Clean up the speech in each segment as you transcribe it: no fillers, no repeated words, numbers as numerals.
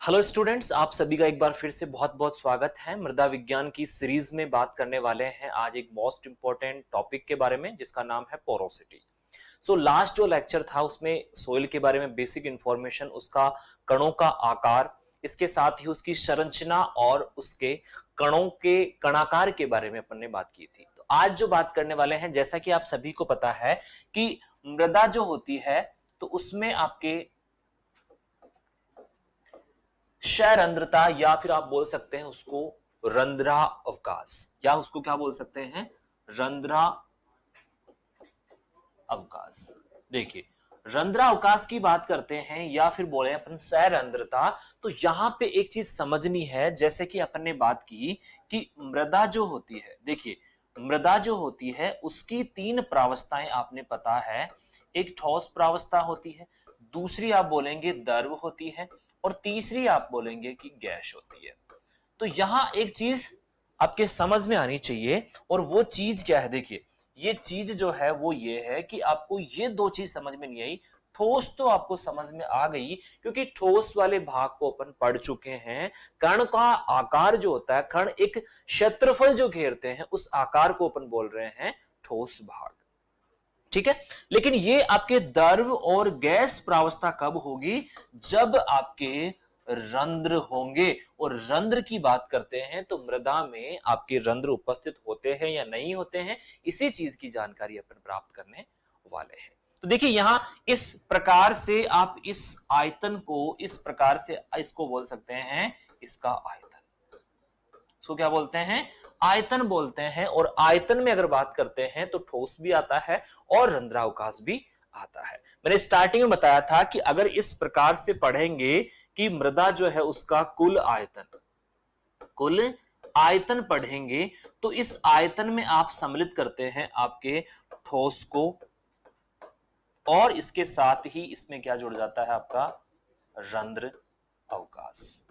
Hello students, आप सभी का एक बार फिर से बहुत बहुत स्वागत है। मृदा विज्ञान की सीरीज में बात करने वाले हैं आज एक मोस्ट इंपॉर्टेंट टॉपिक के बारे में जिसका नाम है पोरोसिटी। लास्ट जो लेक्चर था उसमें सोइल के बारे में बेसिक इंफॉर्मेशन, उसका कणों का आकार, इसके साथ ही उसकी संरचना और उसके कणों के कणाकार के बारे में अपन ने बात की थी। तो आज जो बात करने वाले हैं, जैसा कि आप सभी को पता है कि मृदा जो होती है तो उसमें आपके क्षयरंध्रता या फिर आप बोल सकते हैं उसको रंध्रा अवकाश, या उसको क्या बोल सकते हैं, रंध्रा अवकाश। देखिए, रंध्रा अवकाश की बात करते हैं या फिर बोले अपन क्षयरंध्रता, तो यहां पे एक चीज समझनी है। जैसे कि अपन ने बात की कि मृदा जो होती है, देखिए मृदा जो होती है उसकी तीन प्रावस्थाएं आपने पता है। एक ठोस प्रावस्था होती है, दूसरी आप बोलेंगे द्रव होती है, और तीसरी आप बोलेंगे कि गैस होती है। तो यहां एक चीज आपके समझ में आनी चाहिए, और वो चीज क्या है? देखिए, ये चीज जो है वो ये है कि आपको ये दो चीज समझ में नहीं आई। ठोस तो आपको समझ में आ गई, क्योंकि ठोस वाले भाग को अपन पढ़ चुके हैं। कण का आकार जो होता है, कण एक क्षेत्रफल जो घेरते हैं, उस आकार को अपन बोल रहे हैं ठोस भाग। ठीक है, लेकिन ये आपके द्रव और गैस प्रावस्था कब होगी? जब आपके रंध्र होंगे। और रंध्र की बात करते हैं तो मृदा में आपके रंध्र उपस्थित होते हैं या नहीं होते हैं, इसी चीज की जानकारी अपन प्राप्त करने वाले हैं। तो देखिए, यहां इस प्रकार से आप इस आयतन को, इस प्रकार से इसको बोल सकते हैं, इसका आयतन, इसको क्या बोलते हैं? आयतन बोलते हैं। और आयतन में अगर बात करते हैं तो ठोस भी आता है और रंध्रावकाश भी आता है। मैंने स्टार्टिंग में बताया था कि अगर इस प्रकार से पढ़ेंगे कि मृदा जो है उसका कुल आयतन पढ़ेंगे, तो इस आयतन में आप सम्मिलित करते हैं आपके ठोस को, और इसके साथ ही इसमें क्या जुड़ जाता है? आपका रंध्र अवकाश।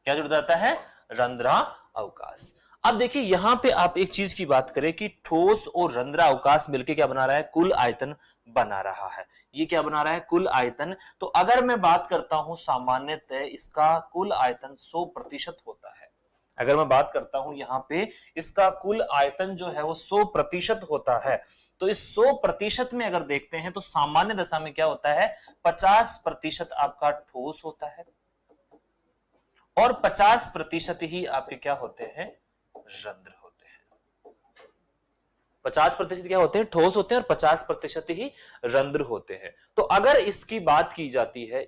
क्या जुड़ जाता है? रंध्रा अवकाश। अब देखिए, यहां पे आप एक चीज की बात करें कि ठोस और रंध्रा अवकाश मिलकर क्या बना रहा है? कुल आयतन बना रहा है। ये क्या बना रहा है? कुल आयतन। तो अगर मैं बात करता हूं सामान्यतः इसका कुल आयतन 100% होता है। अगर मैं बात करता हूं यहां पे इसका कुल आयतन जो है वो 100% होता है। तो इस 100% में अगर देखते हैं तो सामान्य दशा में क्या होता है? 50% आपका ठोस होता है और 50% ही आपके क्या होते हैं? रंध्र होते हैं। 50% क्या होते हैं? ठोस होते हैं, और 50% ही रंध्र होते हैं। तो अगर इसकी बात की जाती है,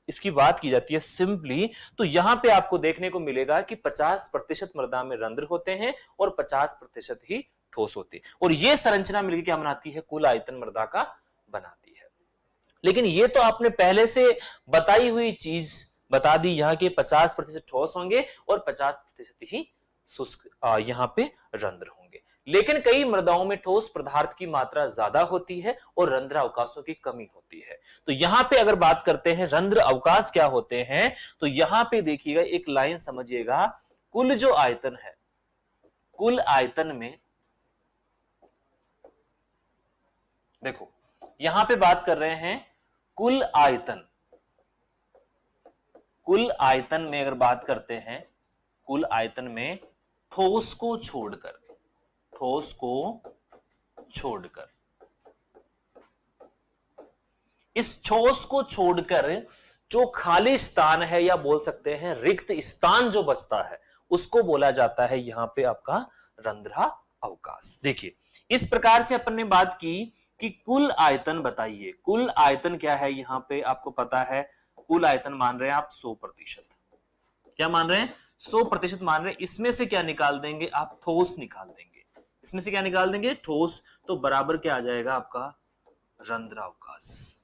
इसकी बात की जाती है सिंपली, तो यहां पे आपको देखने को मिलेगा कि 50% मृदा में रंध्र होते हैं और 50% ही ठोस होती है। और ये संरचना मिलकर क्या बनाती है? कुल आयतन मृदा का बनाती है। लेकिन ये तो आपने पहले से बताई हुई चीज बता दी, यहां के 50% ठोस होंगे और 50% ही शुष्क, यहां पे रंध्र होंगे। लेकिन कई मृदाओं में ठोस पदार्थ की मात्रा ज्यादा होती है और रंध्र अवकाशों की कमी होती है। तो यहां पे अगर बात करते हैं रंध्र अवकाश क्या होते हैं, तो यहां पे देखिएगा, एक लाइन समझिएगा। कुल जो आयतन है, कुल आयतन में देखो, यहां पे बात कर रहे हैं कुल आयतन। कुल आयतन में अगर बात करते हैं, कुल आयतन में ठोस को छोड़कर, ठोस को छोड़कर, इस ठोस को छोड़कर जो खाली स्थान है, या बोल सकते हैं रिक्त स्थान जो बचता है, उसको बोला जाता है यहां पे आपका रंध्रा अवकाश। देखिए, इस प्रकार से अपन ने बात की कि कुल आयतन बताइए। कुल आयतन क्या है? यहां पे आपको पता है, कुल आयतन मान रहे हैं आप 100%। क्या मान रहे हैं? 100% मान रहे हैं। इसमें से क्या निकाल देंगे आप? ठोस निकाल देंगे। इसमें से क्या निकाल देंगे? ठोस। तो बराबर क्या आ जाएगा आपका? रंध्रावकाश।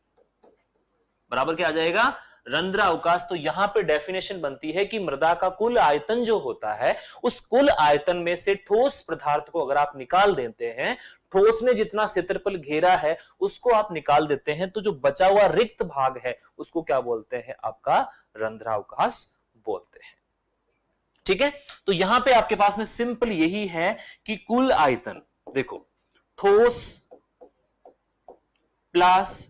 बराबर क्या आ जाएगा? रंध्रावकाश। तो यहां पे डेफिनेशन बनती है कि मृदा का कुल आयतन जो होता है, उस कुल आयतन में से ठोस पदार्थ को अगर आप निकाल देते हैं, ठोस ने जितना क्षेत्रफल घेरा है उसको आप निकाल देते हैं, तो जो बचा हुआ रिक्त भाग है उसको क्या बोलते हैं? आपका रंध्रावकाश बोलते हैं। ठीक है, तो यहां पे आपके पास में सिंपल यही है कि कुल आयतन, देखो, ठोस प्लस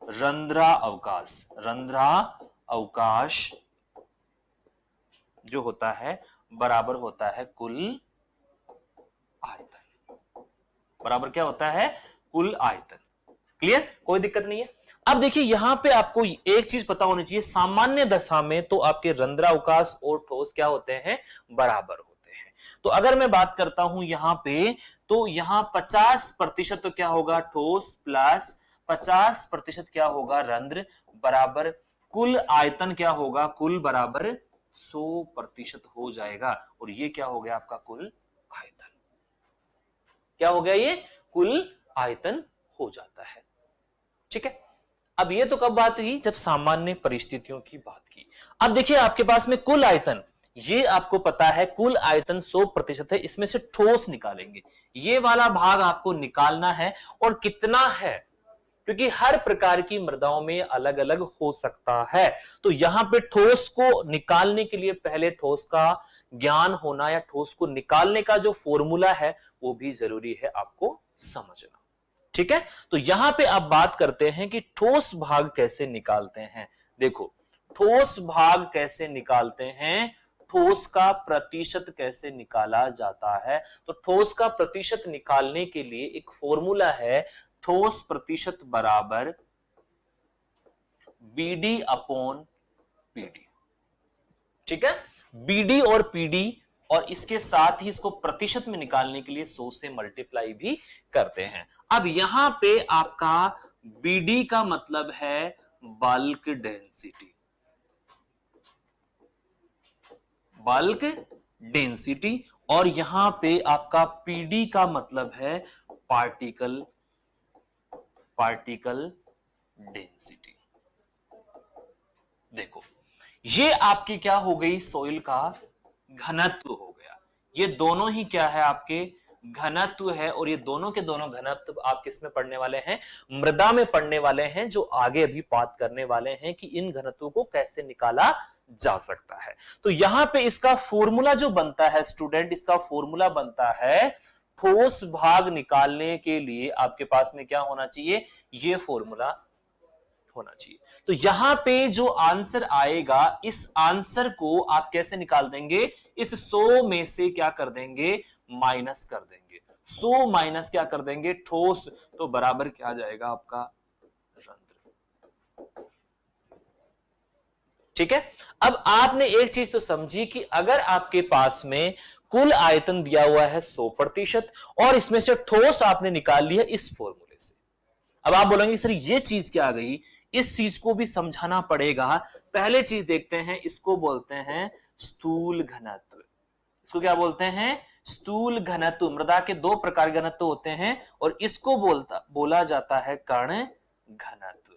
रंध्रा अवकाश, रंध्रा अवकाश जो होता है बराबर होता है कुल आयतन। बराबर क्या होता है? कुल आयतन। क्लियर? कोई दिक्कत नहीं है। अब देखिए यहां पे आपको एक चीज पता होनी चाहिए, सामान्य दशा में तो आपके रंध्रावकाश और ठोस क्या होते हैं? बराबर होते हैं। तो अगर मैं बात करता हूं यहां पे, तो यहां 50% तो क्या होगा? ठोस प्लस 50% क्या होगा? रंध्र, बराबर कुल आयतन क्या होगा? कुल बराबर 100% हो जाएगा। और ये क्या हो गया आपका कुल आयतन? क्या हो गया? ये कुल आयतन हो जाता है। ठीक है। अब ये तो कब बात हुई? जब सामान्य परिस्थितियों की बात की। अब देखिए आपके पास में कुल आयतन, ये आपको पता है कुल आयतन 100% है, इसमें से ठोस निकालेंगे। ये वाला भाग आपको निकालना है। और कितना है? क्योंकि हर प्रकार की मृदाओं में अलग अलग हो सकता है। तो यहां पे ठोस को निकालने के लिए पहले ठोस का ज्ञान होना या ठोस को निकालने का जो फॉर्मूला है वो भी जरूरी है आपको समझना। ठीक है। तो यहां पे आप बात करते हैं कि ठोस भाग कैसे निकालते हैं। देखो ठोस भाग कैसे निकालते हैं, ठोस का प्रतिशत कैसे निकाला जाता है। तो ठोस का प्रतिशत निकालने के लिए एक फॉर्मूला है, ठोस प्रतिशत बराबर बीडी अपॉन पीडी। ठीक है। बीडी और पीडी, और इसके साथ ही इसको प्रतिशत में निकालने के लिए 100 से मल्टीप्लाई भी करते हैं। अब यहां पे आपका बीडी का मतलब है बल्क डेंसिटी। Bulk density. और यहां पे आपका पीडी का मतलब है पार्टिकल डेंसिटी। देखो ये आपकी क्या हो गई? सॉइल का घनत्व हो गया। ये दोनों ही क्या है? आपके घनत्व है। और ये दोनों के दोनों घनत्व आप किस में पढ़ने वाले हैं? मृदा में पढ़ने वाले हैं, जो आगे अभी बात करने वाले हैं कि इन घनत्वों को कैसे निकाला जा सकता है। तो यहां पे इसका फॉर्मूला जो बनता है स्टूडेंट, इसका फॉर्मूला बनता है, ठोस भाग निकालने के लिए आपके पास में क्या होना चाहिए? ये फॉर्मूला होना चाहिए। तो यहां पे जो आंसर आएगा, इस आंसर को आप कैसे निकाल देंगे? इस 100 में से क्या कर देंगे? माइनस कर देंगे। 100 माइनस क्या कर देंगे? ठोस। तो बराबर क्या आ जाएगा आपका? रंध्र। ठीक है। अब आपने एक चीज तो समझी कि अगर आपके पास में कुल आयतन दिया हुआ है 100% और इसमें से ठोस आपने निकाल लिया इस फॉर्मूले से। अब आप बोलेंगे सर ये चीज क्या आ गई? इस चीज को भी समझाना पड़ेगा। पहले चीज देखते हैं, इसको बोलते हैं स्थूल घनत्व। इसको क्या बोलते हैं? स्थूल घनत्व। मृदा के दो प्रकार के घनत्व होते हैं और इसको बोला जाता है कण घनत्व।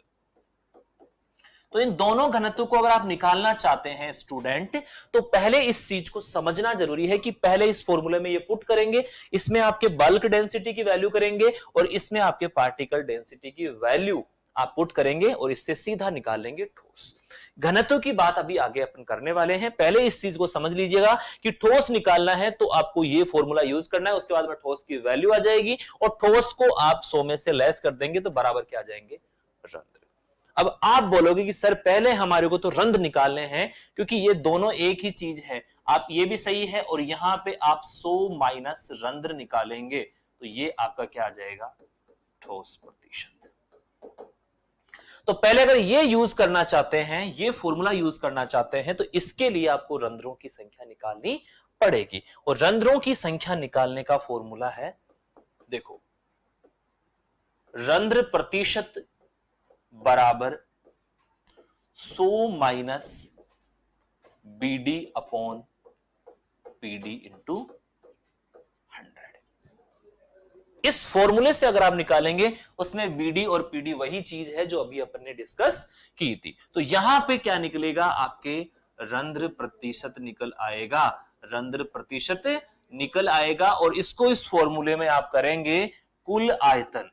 तो इन दोनों घनत्व को अगर आप निकालना चाहते हैं स्टूडेंट, तो पहले इस चीज को समझना जरूरी है कि पहले इस फॉर्मूले में ये पुट करेंगे, इसमें आपके बल्क डेंसिटी की वैल्यू करेंगे और इसमें आपके पार्टिकल डेंसिटी की वैल्यू आप पुट करेंगे और इससे सीधा निकालेंगे ठोस। घनत्व की बात अभी आगे अपन करने वाले हैं। पहले इस चीज को समझ लीजिएगा कि ठोस निकालना है तो आपको ये फॉर्मूला यूज करना है, उसके बाद में ठोस की वैल्यू आ जाएगी और ठोस को आप 100 में से लेस कर देंगे तो बराबर क्या आ जाएंगे? रंध्र। अब आप बोलोगे कि सर पहले हमारे को तो रंध्र निकालने हैं, क्योंकि ये दोनों एक ही चीज है। आप ये भी सही है और यहां पे आप 100 माइनस रंध्र निकालेंगे तो ये आपका क्या आ जाएगा? ठोस प्रतिशत। तो पहले अगर ये यूज करना चाहते हैं, ये फॉर्मूला यूज करना चाहते हैं, तो इसके लिए आपको रंध्रों की संख्या निकालनी पड़ेगी। और रंध्रों की संख्या निकालने का फॉर्मूला है, देखो, रंध्र प्रतिशत बराबर 100 minus BD upon PD into 100। इस फॉर्मूले से अगर आप निकालेंगे, उसमें बीडी और पीडी वही चीज है जो अभी अपन ने डिस्कस की थी। तो यहां पे क्या निकलेगा? आपके रंध्र प्रतिशत निकल आएगा। रंध्र प्रतिशत निकल आएगा और इसको इस फॉर्मूले में आप करेंगे कुल आयतन।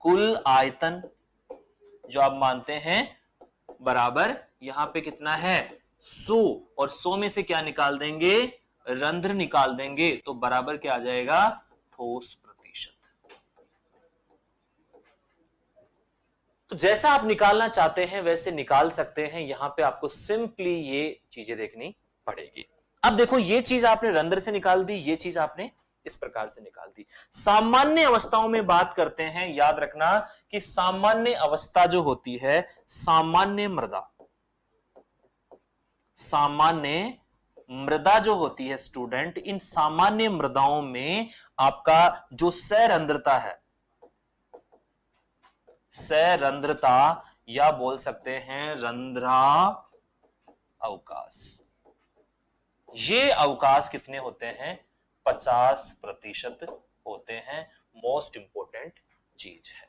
कुल आयतन जो आप मानते हैं बराबर यहां पे कितना है? 100 और 100 में से क्या निकाल देंगे? रंध्र निकाल देंगे तो बराबर क्या आ जाएगा? ठोस प्रतिशत। तो जैसा आप निकालना चाहते हैं वैसे निकाल सकते हैं, यहां पे आपको सिंपली ये चीजें देखनी पड़ेगी। अब देखो ये चीज आपने रंध्र से निकाल दी, ये चीज आपने इस प्रकार से निकाल दी। सामान्य अवस्थाओं में बात करते हैं, याद रखना कि सामान्य अवस्था जो होती है, सामान्य मृदा, सामान्य मृदा जो होती है स्टूडेंट, इन सामान्य मृदाओं में आपका जो सरंध्रता है, सरंध्रता या बोल सकते हैं रंध्रा अवकाश, ये अवकाश कितने होते हैं? 50% होते हैं। मोस्ट इंपोर्टेंट चीज है।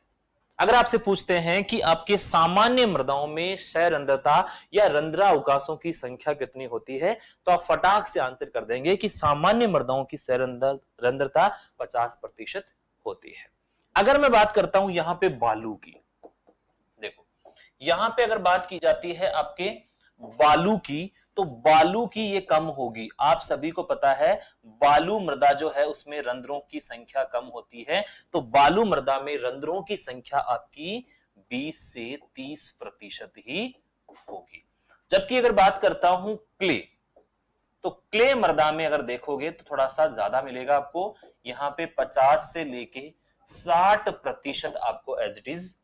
अगर आपसे पूछते हैं कि आपके सामान्य मृदाओं में सरंध्रता या रंध्रा अवकाशों की संख्या कितनी होती है, तो आप फटाक से आंसर कर देंगे कि सामान्य मृदाओं की सरंध्रता 50% होती है। अगर मैं बात करता हूं यहां पे बालू की, देखो यहां पे अगर बात की जाती है आपके बालू की, तो बालू की ये कम होगी। आप सभी को पता है बालू मृदा जो है उसमें रंध्रों की संख्या कम होती है, तो बालू मृदा में रंध्रों की संख्या आपकी 20 से 30% ही होगी। जबकि अगर बात करता हूं क्ले, तो क्ले मृदा में अगर देखोगे तो थोड़ा सा ज्यादा मिलेगा आपको, यहां पे 50 से लेके 60% आपको एज इट इज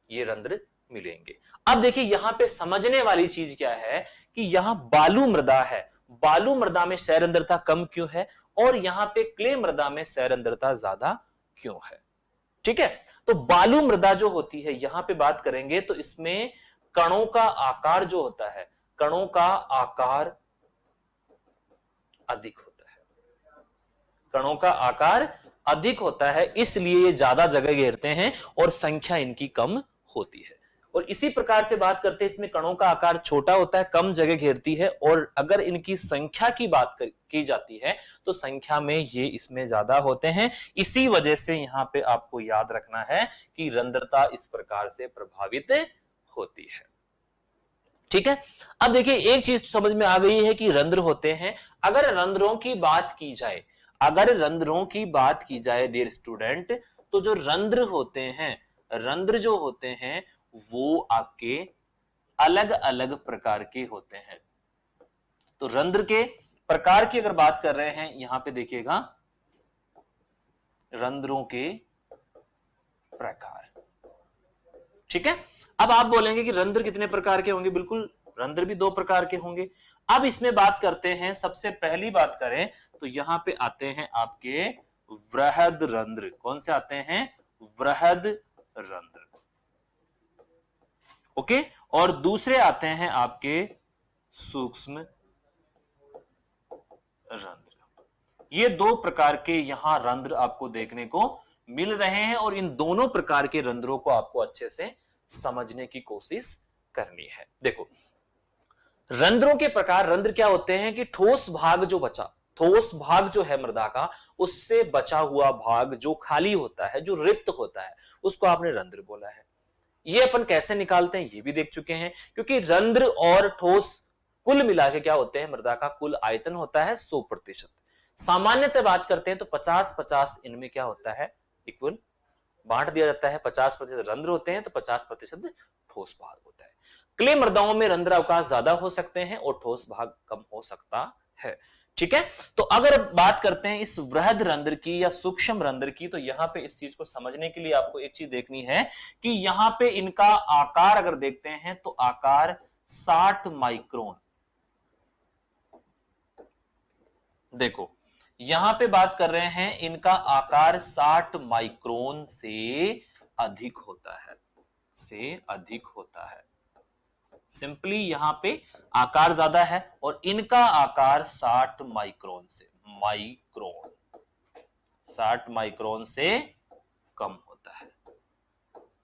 ये रंध्र मिलेंगे। अब देखिए यहां पे समझने वाली चीज क्या है कि यहां बालू मृदा है, बालू मृदा में सरंध्रता कम क्यों है और यहां पे क्ले मृदा में सरंध्रता ज्यादा क्यों है? ठीक है, तो बालू मृदा जो होती है यहां पे बात करेंगे तो इसमें कणों का आकार जो होता है, कणों का आकार अधिक होता है, कणों का आकार अधिक होता है, इसलिए ये ज्यादा जगह घेरते हैं और संख्या इनकी कम होती है। और इसी प्रकार से बात करते हैं इसमें कणों का आकार छोटा होता है, कम जगह घेरती है, और अगर इनकी संख्या की बात की जाती है तो संख्या में ये इसमें ज्यादा होते हैं। इसी वजह से यहां पे आपको याद रखना है कि रंध्रता इस प्रकार से प्रभावित होती है। ठीक है, अब देखिए एक चीज समझ में आ गई है कि रंध्र होते हैं। अगर रंध्रों की बात की जाए, अगर रंध्रों की बात की जाए डियर स्टूडेंट, तो जो रंध्र होते हैं, रंध्र जो होते हैं वो आपके अलग अलग प्रकार के होते हैं। तो रंध्र के प्रकार की अगर बात कर रहे हैं, यहां पे देखिएगा रंध्रों के प्रकार। ठीक है, अब आप बोलेंगे कि रंध्र कितने प्रकार के होंगे? बिल्कुल, रंध्र भी 2 प्रकार के होंगे। अब इसमें बात करते हैं, सबसे पहली बात करें तो यहां पे आते हैं आपके वृहद रंध्र। कौन से आते हैं? वृहद रंध्र। ओके, और दूसरे आते हैं आपके सूक्ष्म रंध्र। ये 2 प्रकार के यहां रंध्र आपको देखने को मिल रहे हैं और इन दोनों प्रकार के रंध्रों को आपको अच्छे से समझने की कोशिश करनी है। देखो रंध्रों के प्रकार, रंध्र क्या होते हैं कि ठोस भाग जो बचा, ठोस भाग जो है मृदा का, उससे बचा हुआ भाग जो खाली होता है, जो रिक्त होता है, उसको आपने रंध्र बोला है। ये अपन कैसे निकालते हैं ये भी देख चुके हैं, क्योंकि रंध्र और ठोस कुल मिला के क्या होते हैं, मृदा का कुल आयतन होता है 100%। सामान्यतः बात करते हैं तो 50-50 इनमें क्या होता है, इक्वल बांट दिया जाता है। 50% रंध्र होते हैं तो 50% ठोस भाग होता है। क्ले मृदाओं में रंध्र अवकाश ज्यादा हो सकते हैं और ठोस भाग कम हो सकता है। ठीक है, तो अगर बात करते हैं इस वृहद रंध्र की या सूक्ष्म रंध्र की, तो यहां पे इस चीज को समझने के लिए आपको एक चीज देखनी है कि यहां पे इनका आकार अगर देखते हैं तो आकार 60 माइक्रोन। देखो यहां पे बात कर रहे हैं, इनका आकार 60 माइक्रोन से अधिक होता है, से अधिक होता है। सिंपली यहां पे आकार ज्यादा है और इनका आकार 60 माइक्रोन से, माइक्रोन 60 माइक्रोन से कम होता है।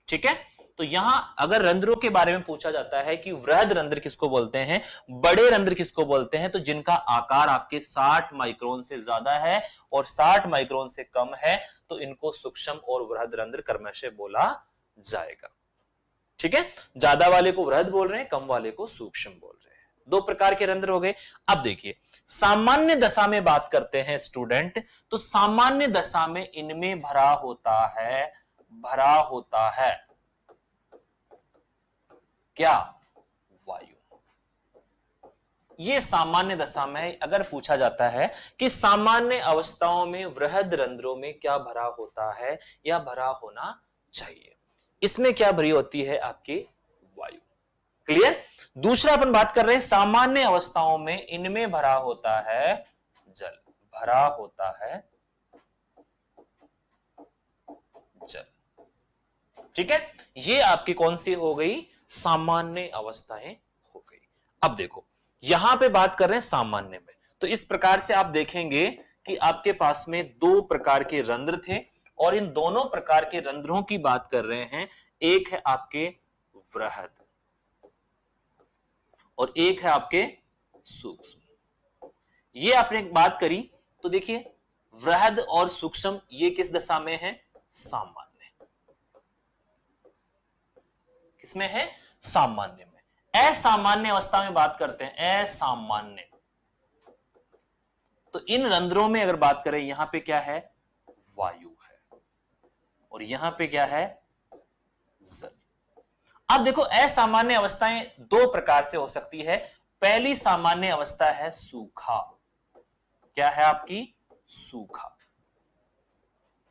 ठीक है, तो यहां अगर रंध्रों के बारे में पूछा जाता है कि वृहद रंध्र किसको बोलते हैं, बड़े रंध्र किसको बोलते हैं, तो जिनका आकार आपके 60 माइक्रोन से ज्यादा है और 60 माइक्रोन से कम है, तो इनको सूक्ष्म और वृहद रंध्र क्रमशः बोला जाएगा। ठीक है, ज्यादा वाले को वृहद बोल रहे हैं, कम वाले को सूक्ष्म बोल रहे हैं। 2 प्रकार के रंध्र हो गए। अब देखिए सामान्य दशा में बात करते हैं स्टूडेंट, तो सामान्य दशा में इनमें भरा होता है, भरा होता है क्या? वायु। ये सामान्य दशा में अगर पूछा जाता है कि सामान्य अवस्थाओं में वृहद रंध्रों में क्या भरा होता है या भरा होना चाहिए, इसमें क्या भरी होती है? आपकी वायु। क्लियर? दूसरा अपन बात कर रहे हैं सामान्य अवस्थाओं में इनमें भरा होता है जल, भरा होता है जल। ठीक है, ये आपकी कौन सी हो गई? सामान्य अवस्थाएं हो गई। अब देखो यहां पे बात कर रहे हैं सामान्य में, तो इस प्रकार से आप देखेंगे कि आपके पास में दो प्रकार के रंध्र थे और इन दोनों प्रकार के रंध्रों की बात कर रहे हैं। एक है आपके वृहद और एक है आपके सूक्ष्म। ये आपने एक बात करी तो देखिए वृहद और सूक्ष्म ये किस दशा में है? सामान्य। किसमें है? सामान्य में। असामान्य अवस्था में बात करते हैं, असामान्य। तो इन रंध्रों में अगर बात करें यहां पे क्या है? वायु है और यहां पे क्या है? जल। अब देखो असामान्य अवस्थाएं दो प्रकार से हो सकती है। पहली सामान्य अवस्था है सूखा। क्या है आपकी? सूखा।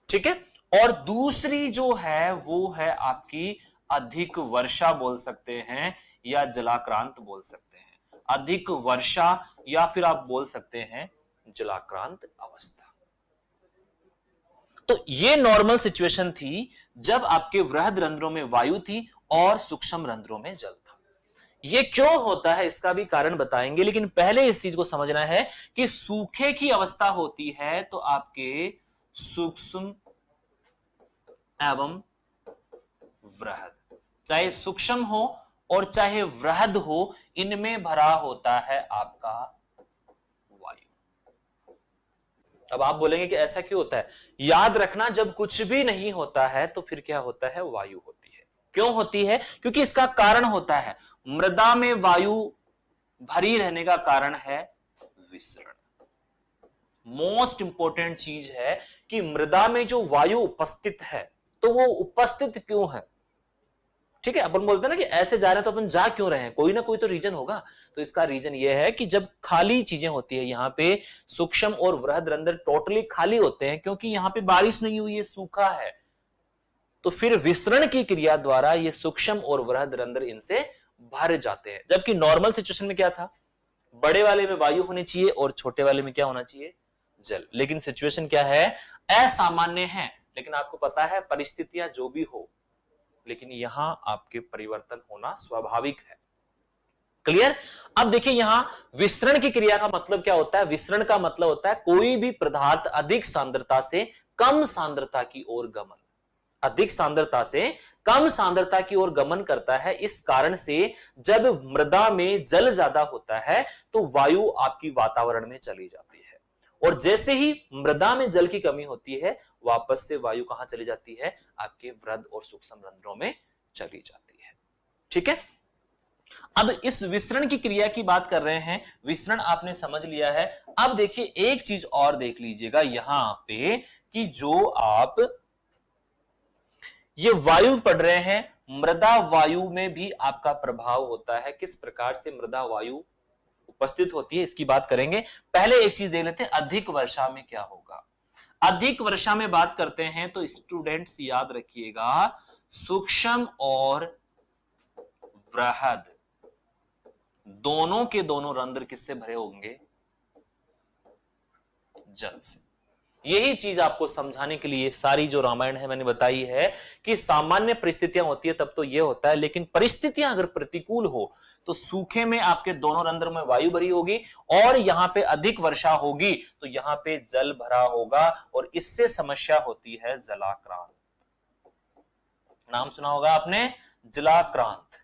ठीक है, और दूसरी जो है वो है आपकी अधिक वर्षा बोल सकते हैं या जलाक्रांत बोल सकते हैं। अधिक वर्षा या फिर आप बोल सकते हैं जलाक्रांत अवस्था। तो ये नॉर्मल सिचुएशन थी जब आपके वृहद रंध्रों में वायु थी और सूक्ष्म रंध्रों में जल था। ये क्यों होता है इसका भी कारण बताएंगे, लेकिन पहले इस चीज को समझना है कि सूखे की अवस्था होती है तो आपके सूक्ष्म एवं वृहद, चाहे सूक्ष्म हो और चाहे वृहद हो, इनमें भरा होता है आपका वायु। अब आप बोलेंगे कि ऐसा क्यों होता है? याद रखना जब कुछ भी नहीं होता है तो फिर क्या होता है? वायु होती है। क्यों होती है? क्योंकि इसका कारण होता है मृदा में वायु भरी रहने का कारण है विसरण। मोस्ट इंपॉर्टेंट चीज है कि मृदा में जो वायु उपस्थित है तो वो उपस्थित क्यों है? ठीक है, अपन बोलते हैं ना कि ऐसे जा रहे हैं तो अपन जा क्यों रहे हैं, कोई ना कोई तो रीजन होगा। तो इसका रीजन ये है कि जब खाली चीजें होती है, यहां पे सूक्ष्म और वृहद रंध्र टोटली खाली होते हैं क्योंकि यहां पे बारिश नहीं हुई है, सूखा है, तो फिर विसरण की क्रिया द्वारा ये सूक्ष्म और वृहद रंध्र इनसे भर जाते हैं। जबकि नॉर्मल सिचुएशन में क्या था? बड़े वाले में वायु होनी चाहिए और छोटे वाले में क्या होना चाहिए? जल। लेकिन सिचुएशन क्या है? असामान्य है। लेकिन आपको पता है परिस्थितियां जो भी हो, लेकिन यहां आपके परिवर्तन होना स्वाभाविक है। क्लियर? अब देखिए यहां विसरण की क्रिया का मतलब क्या होता है? विसरण का मतलब होता है कोई भी पदार्थ अधिक सांद्रता से कम सांद्रता की ओर गमन, अधिक सांद्रता से कम सांद्रता की ओर गमन करता है। इस कारण से जब मृदा में जल ज्यादा होता है तो वायु आपकी वातावरण में चली जाती है, और जैसे ही मृदा में जल की कमी होती है वापस से वायु कहां चली जाती है? आपके वृहद और सूक्ष्म रंध्रों में चली जाती है। ठीक है, अब इस विसरण की क्रिया की बात कर रहे हैं। विसरण आपने समझ लिया है। अब देखिए एक चीज और देख लीजिएगा यहां पे कि जो आप ये वायु पढ़ रहे हैं, मृदा वायु में भी आपका प्रभाव होता है। किस प्रकार से मृदा वायु उपस्थित होती है इसकी बात करेंगे। पहले एक चीज देख लेते हैं, अधिक वर्षा में क्या होगा। अधिक वर्षा में बात करते हैं तो स्टूडेंट्स याद रखिएगा सूक्ष्म और वृहद दोनों के दोनों रंध्र किससे भरे होंगे? जल से। यही चीज आपको समझाने के लिए सारी जो रामायण है मैंने बताई है कि सामान्य परिस्थितियां होती है तब तो यह होता है, लेकिन परिस्थितियां अगर प्रतिकूल हो तो सूखे में आपके दोनों रंध्र में वायु भरी होगी और यहां पे अधिक वर्षा होगी तो यहां पे जल भरा होगा और इससे समस्या होती है जलाक्रांत। नाम सुना होगा आपने, जलाक्रांत।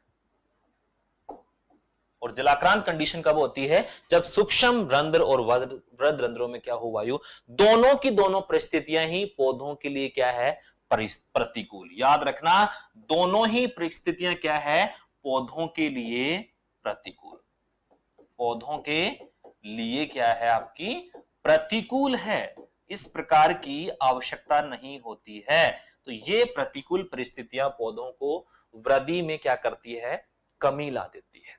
और जलाक्रांत कंडीशन कब होती है? जब सूक्ष्म रंध्र और वृहद रंध्रों में क्या हो? वायु। दोनों की दोनों परिस्थितियां ही पौधों के लिए क्या है? प्रतिकूल। याद रखना दोनों ही परिस्थितियां क्या है? पौधों के लिए प्रतिकूल। पौधों के लिए क्या है? आपकी प्रतिकूल है। इस प्रकार की आवश्यकता नहीं होती है। तो ये प्रतिकूल परिस्थितियां पौधों को वृद्धि में क्या करती है? कमी ला देती है।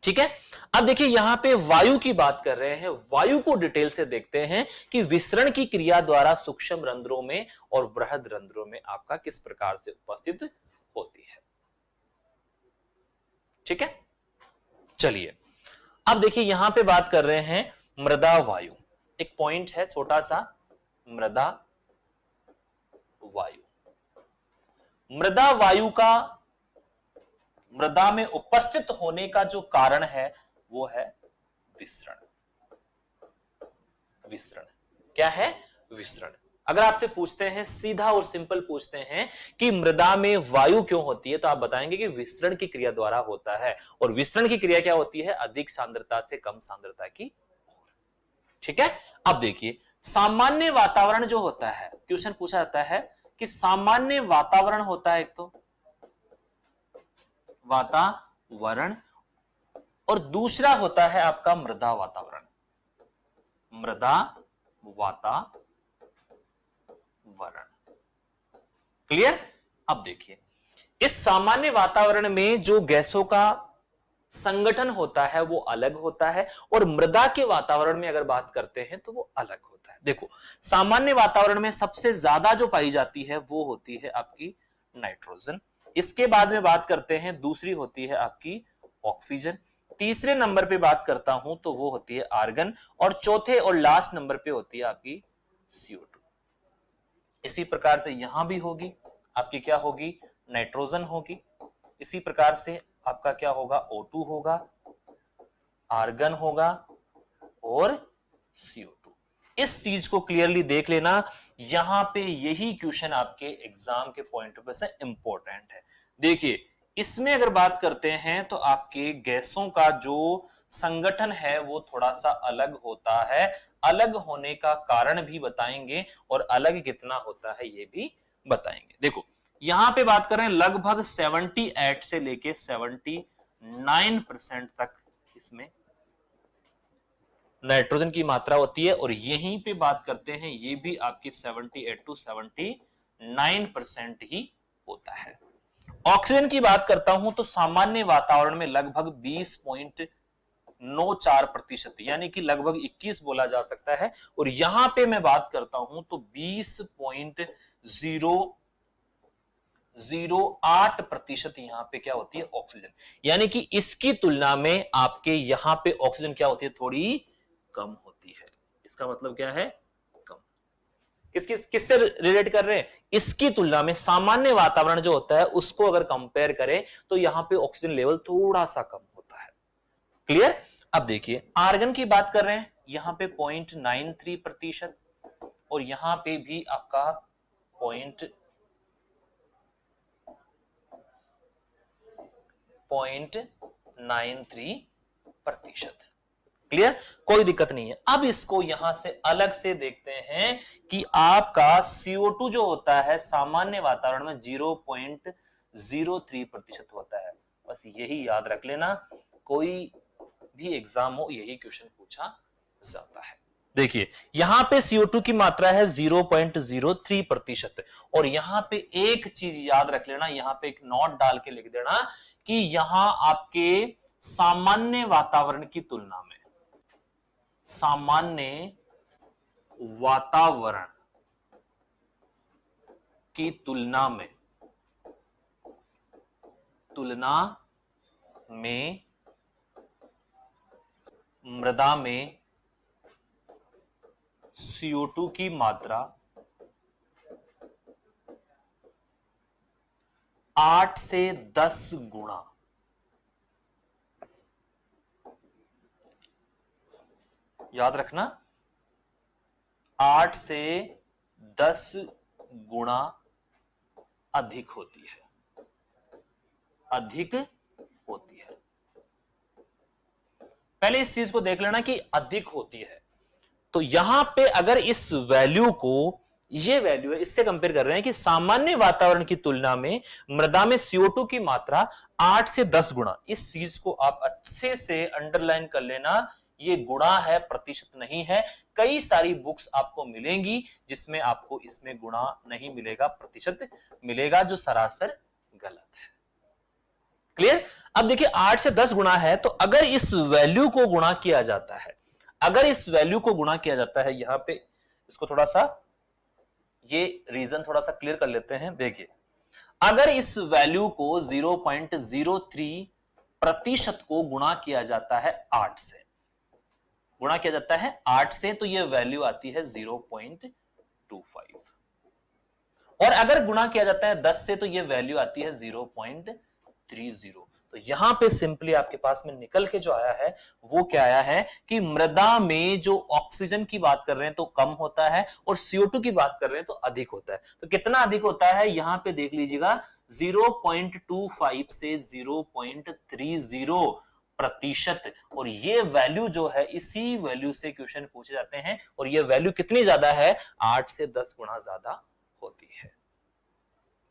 ठीक है, अब देखिए यहां पे वायु की बात कर रहे हैं, वायु को डिटेल से देखते हैं कि विसरण की क्रिया द्वारा सूक्ष्म रंध्रों में और वृहद रंध्रों में आपका किस प्रकार से उपस्थित होती है। ठीक है, चलिए अब देखिए यहां पे बात कर रहे हैं मृदा वायु। एक पॉइंट है छोटा सा, मृदा वायु। मृदा वायु का मृदा में उपस्थित होने का जो कारण है वो है विसरण। विसरण क्या है? विसरण। अगर आपसे पूछते हैं, सीधा और सिंपल पूछते हैं कि मृदा में वायु क्यों होती है, तो आप बताएंगे कि विसरण की क्रिया द्वारा होता है। और विसरण की क्रिया क्या होती है? अधिक सांद्रता से कम सांद्रता की ओर। ठीक है, अब देखिए सामान्य वातावरण जो होता है, क्वेश्चन पूछा जाता है कि सामान्य वातावरण होता है एक तो वातावरण, और दूसरा होता है आपका मृदा वातावरण। मृदा वातावरण, क्लियर? अब देखिए इस सामान्य वातावरण में जो गैसों का संगठन होता है वो अलग होता है, और मृदा के वातावरण में अगर बात करते हैं तो वो अलग होता है। देखो सामान्य वातावरण में सबसे ज्यादा जो पाई जाती है वो होती है आपकी नाइट्रोजन, इसके बाद में बात करते हैं दूसरी होती है आपकी ऑक्सीजन, तीसरे नंबर पे बात करता हूं तो वो होती है आर्गन, और चौथे और लास्ट नंबर पे होती है आपकी CO2। इसी प्रकार से यहां भी होगी आपकी क्या होगी? नाइट्रोजन होगी। इसी प्रकार से आपका क्या होगा? O2 होगा, आर्गन होगा और CO2। इस चीज को क्लियरली देख लेना, यहां पे यही क्वेश्चन आपके एग्जाम के पॉइंट ऑफ व्यू से इंपॉर्टेंट है। देखिए इसमें अगर बात करते हैं तो आपके गैसों का जो संगठन है वो थोड़ा सा अलग होता है, अलग होने का कारण भी बताएंगे और अलग कितना होता है ये भी बताएंगे। देखो यहां पे बात करें लगभग 78 से लेके 79% तक इसमें नाइट्रोजन की मात्रा होती है, और यहीं पे बात करते हैं ये भी आपकी 78 to 79% ही होता है। ऑक्सीजन की बात करता हूं तो सामान्य वातावरण में लगभग 20.94%, यानी कि लगभग 21 बोला जा सकता है, और यहां पे मैं बात करता हूं तो 20.008% यहां पे क्या होती है? ऑक्सीजन। यानी कि इसकी तुलना में आपके यहां पे ऑक्सीजन क्या होती है? थोड़ी कम होती है। इसका मतलब क्या है? कम। किससे रिलेट कर रहे हैं? इसकी तुलना में सामान्य वातावरण जो होता है उसको अगर कंपेयर करें तो यहां पे ऑक्सीजन लेवल थोड़ा सा कम होता है। क्लियर? अब देखिए आर्गन की बात कर रहे हैं, यहां पे 0.93%, और यहां पे भी आपका 0.93%। क्लियर? कोई दिक्कत नहीं है। अब इसको यहां से अलग से देखते हैं कि आपका CO2 जो होता है सामान्य वातावरण में 0.03% होता है। बस यही याद रख लेना, कोई भी एग्जाम हो यही क्वेश्चन पूछा जाता है। देखिए यहां पे CO2 की मात्रा है 0.03%, और यहां पे एक चीज याद रख लेना, यहां पे एक नोट डाल के लिख देना कि यहां आपके सामान्य वातावरण की तुलना में, सामान्य वातावरण की तुलना में मृदा में CO2 की मात्रा 8 से 10 गुना, याद रखना 8 से 10 गुना अधिक होती है, अधिक होती है। पहले इस चीज को देख लेना कि अधिक होती है। तो यहां पे अगर इस वैल्यू को, ये वैल्यू है, इससे कंपेयर कर रहे हैं कि सामान्य वातावरण की तुलना में मृदा में CO2 की मात्रा 8 से 10 गुना, इस चीज को आप अच्छे से अंडरलाइन कर लेना, ये गुणा है, प्रतिशत नहीं है। कई सारी बुक्स आपको मिलेंगी जिसमें आपको इसमें गुणा नहीं मिलेगा, प्रतिशत मिलेगा, जो सरासर गलत है। क्लियर। अब देखिए 8 से 10 गुणा है, तो अगर इस वैल्यू को गुणा किया जाता है, अगर इस वैल्यू को गुणा किया जाता है, यहां पे इसको थोड़ा सा ये रीजन थोड़ा सा क्लियर कर लेते हैं। देखिए अगर इस वैल्यू को 0.03 प्रतिशत को गुणा किया जाता है 8 से, गुणा किया जाता है 8 से, तो ये वैल्यू आती है 0.25। और अगर गुणा किया जाता है 10 से, तो ये वैल्यू आती है 0.30। तो यहां पे सिंपली आपके पास में निकल के जो आया है वो क्या आया है कि मृदा में जो ऑक्सीजन की बात कर रहे हैं तो कम होता है, और CO2 की बात कर रहे हैं तो अधिक होता है। तो कितना अधिक होता है यहां पे देख लीजिएगा, 0.25 से 0.30 प्रतिशत। और ये वैल्यू जो है, इसी वैल्यू से क्वेश्चन पूछे जाते हैं, और ये वैल्यू कितनी ज्यादा है, 8 से 10 गुना ज्यादा होती है।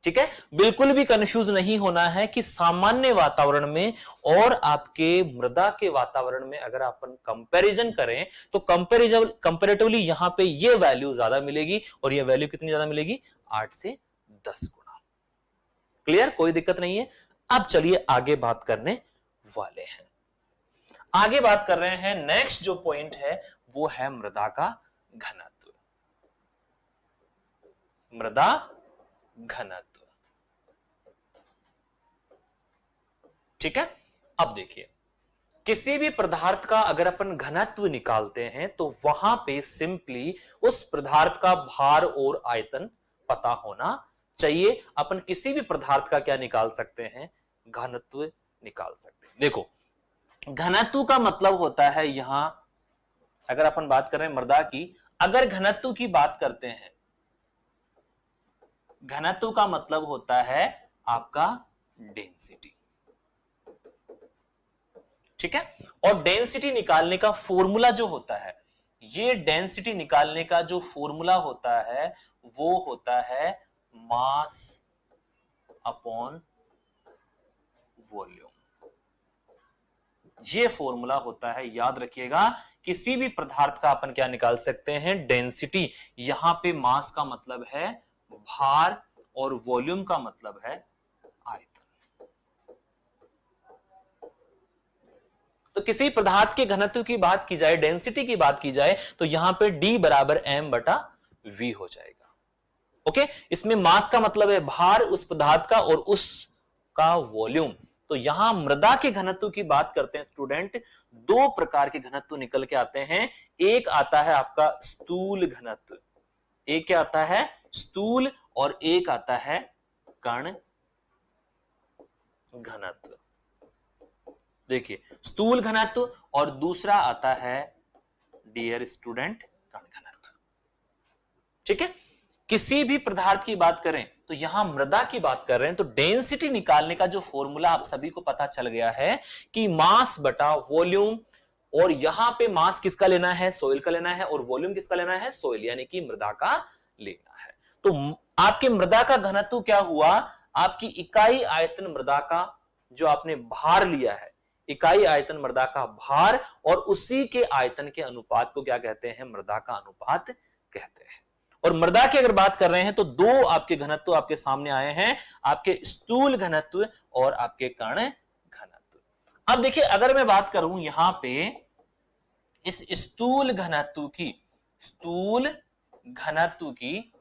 ठीक है, बिल्कुल भी कंफ्यूज नहीं होना है कि सामान्य वातावरण में और आपके मृदा के वातावरण में अगर अपन कंपैरिजन करें तो कंपैरेटिवली यहां पे ये वैल्यू ज्यादा मिलेगी, और ये वैल्यू कितनी ज्यादा मिलेगी, 8 से 10 गुना। क्लियर, कोई दिक्कत नहीं है। अब चलिए आगे बात करने वाले हैं। आगे बात कर रहे हैं, नेक्स्ट जो पॉइंट है वो है मृदा का घनत्व। मृदा घनत्व, ठीक है। अब देखिए किसी भी पदार्थ का अगर अपन घनत्व निकालते हैं तो वहां पे सिंपली उस पदार्थ का भार और आयतन पता होना चाहिए। अपन किसी भी पदार्थ का क्या निकाल सकते हैं, घनत्व निकाल सकते हैं। देखो घनत्व का मतलब होता है, यहां अगर अपन बात कर रहे हैं मृदा की, अगर घनत्व की बात करते हैं, घनत्व का मतलब होता है आपका डेंसिटी, ठीक है। और डेंसिटी निकालने का फॉर्मूला जो होता है, ये डेंसिटी निकालने का जो फॉर्मूला होता है वो होता है मास अपॉन वॉल्यूम। ये फॉर्मूला होता है, याद रखिएगा। किसी भी पदार्थ का अपन क्या निकाल सकते हैं, डेंसिटी। यहां पे मास का मतलब है भार और वॉल्यूम का मतलब है आयतन। तो किसी पदार्थ के घनत्व की बात की जाए, डेंसिटी की बात की जाए, तो यहां पे D बराबर m/v हो जाएगा। ओके, इसमें मास का मतलब है भार उस पदार्थ का और उसका वॉल्यूम। तो यहां मृदा के घनत्व की बात करते हैं स्टूडेंट, दो प्रकार के घनत्व निकल के आते हैं। एक आता है आपका स्थूल घनत्व, एक क्या आता है, स्थूल, और एक आता है कण घनत्व। देखिए स्थूल घनत्व, और दूसरा आता है डियर स्टूडेंट कण घनत्व। ठीक है, किसी भी पदार्थ की बात करें तो यहां मृदा की बात कर रहे हैं, तो डेंसिटी निकालने का जो फॉर्मूला आप सभी को पता चल गया है कि मास बटा वॉल्यूम। और यहां पे मास किसका लेना है, सोइल का लेना है, और वॉल्यूम किसका लेना है, सोइल यानी कि मृदा का लेना है। तो आपके मृदा का घनत्व क्या हुआ, आपकी इकाई आयतन मृदा का जो आपने भार लिया है, इकाई आयतन मृदा का भार, और उसी के आयतन के अनुपात को क्या कहते हैं, मृदा का अनुपात कहते हैं। और मृदा की अगर बात कर रहे हैं तो दो आपके घनत्व आपके सामने आए हैं, आपके स्थूल घनत्व और आपके कण घनत्व। अब देखिए अगर मैं बात करूं यहां पे इस स्थूल घनत्व की, स्थूल घनत्व की,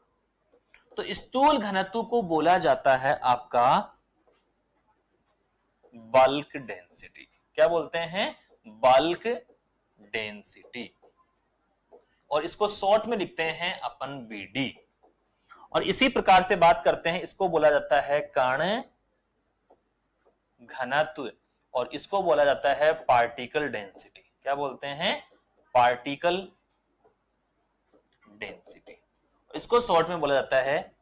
तो स्थूल घनत्व को बोला जाता है आपका बल्क डेंसिटी। क्या बोलते हैं, बल्क डेंसिटी, और इसको शॉर्ट में लिखते हैं अपन BD। और इसी प्रकार से बात करते हैं, इसको बोला जाता है कण घनत्व, और इसको बोला जाता है पार्टिकल डेंसिटी। क्या बोलते हैं, पार्टिकल डेंसिटी, इसको शॉर्ट में बोला जाता है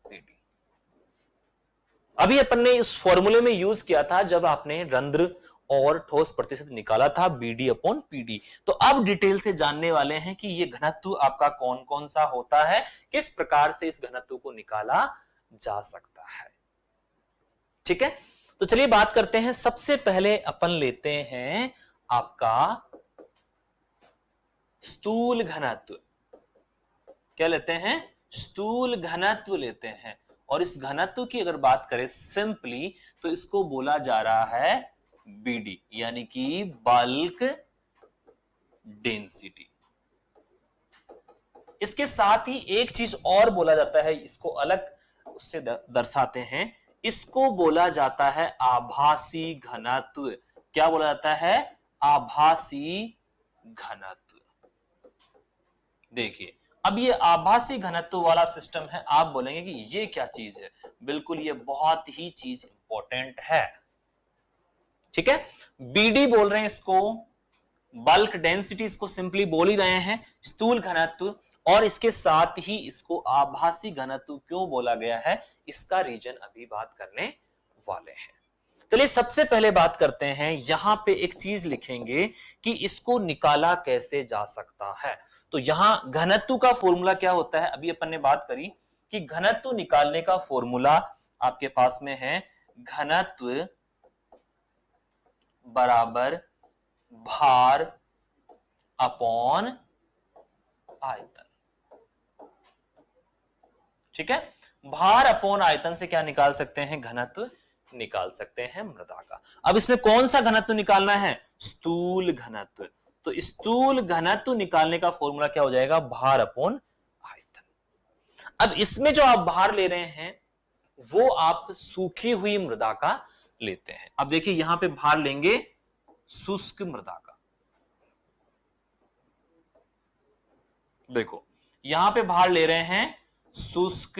PD। अभी अपन ने इस फॉर्मूले में यूज किया था जब आपने रंध्र और ठोस प्रतिशत निकाला था, BD/PD। तो अब डिटेल से जानने वाले हैं कि ये घनत्व आपका कौन कौन सा होता है, किस प्रकार से इस घनत्व को निकाला जा सकता है। ठीक है, तो चलिए बात करते हैं। सबसे पहले अपन लेते हैं आपका स्थूल घनत्व। क्या लेते हैं, स्थूल घनत्व लेते हैं। और इस घनत्व की अगर बात करें सिंपली तो इसको बोला जा रहा है बीडी, यानी कि बल्क डेंसिटी। इसके साथ ही एक चीज और बोला जाता है, इसको अलग उससे दर्शाते हैं, इसको बोला जाता है आभासी घनत्व। क्या बोला जाता है? आभासी घनत्व। देखिए, अब ये आभासी घनत्व वाला सिस्टम है, आप बोलेंगे कि ये क्या चीज है? बिल्कुल, ये बहुत ही चीज इंपॉर्टेंट है। ठीक है, बीडी बोल रहे हैं इसको, बल्क डेंसिटी इसको सिंपली बोल ही रहे हैं, स्थूल घनत्व, और इसके साथ ही इसको आभासी घनत्व क्यों बोला गया है, इसका रीजन अभी बात करने वाले हैं। चलिए सबसे पहले बात करते हैं, यहां पे एक चीज लिखेंगे कि इसको निकाला कैसे जा सकता है। तो यहां घनत्व का फॉर्मूला क्या होता है, अभी अपन ने बात करी कि घनत्व निकालने का फॉर्मूला आपके पास में है, घनत्व बराबर भार अपॉन आयतन। ठीक है, भार अपॉन आयतन से क्या निकाल सकते हैं? घनत्व निकाल सकते हैं मृदा का। अब इसमें कौन सा घनत्व निकालना है? स्थूल घनत्व। तो स्थूल घनत्व निकालने का फॉर्मूला क्या हो जाएगा? भार अपॉन आयतन। अब इसमें जो आप भार ले रहे हैं वो आप सूखी हुई मृदा का लेते हैं। अब देखिए यहां पे भार लेंगे शुष्क मृदा का। देखो यहां पे भार ले रहे हैं शुष्क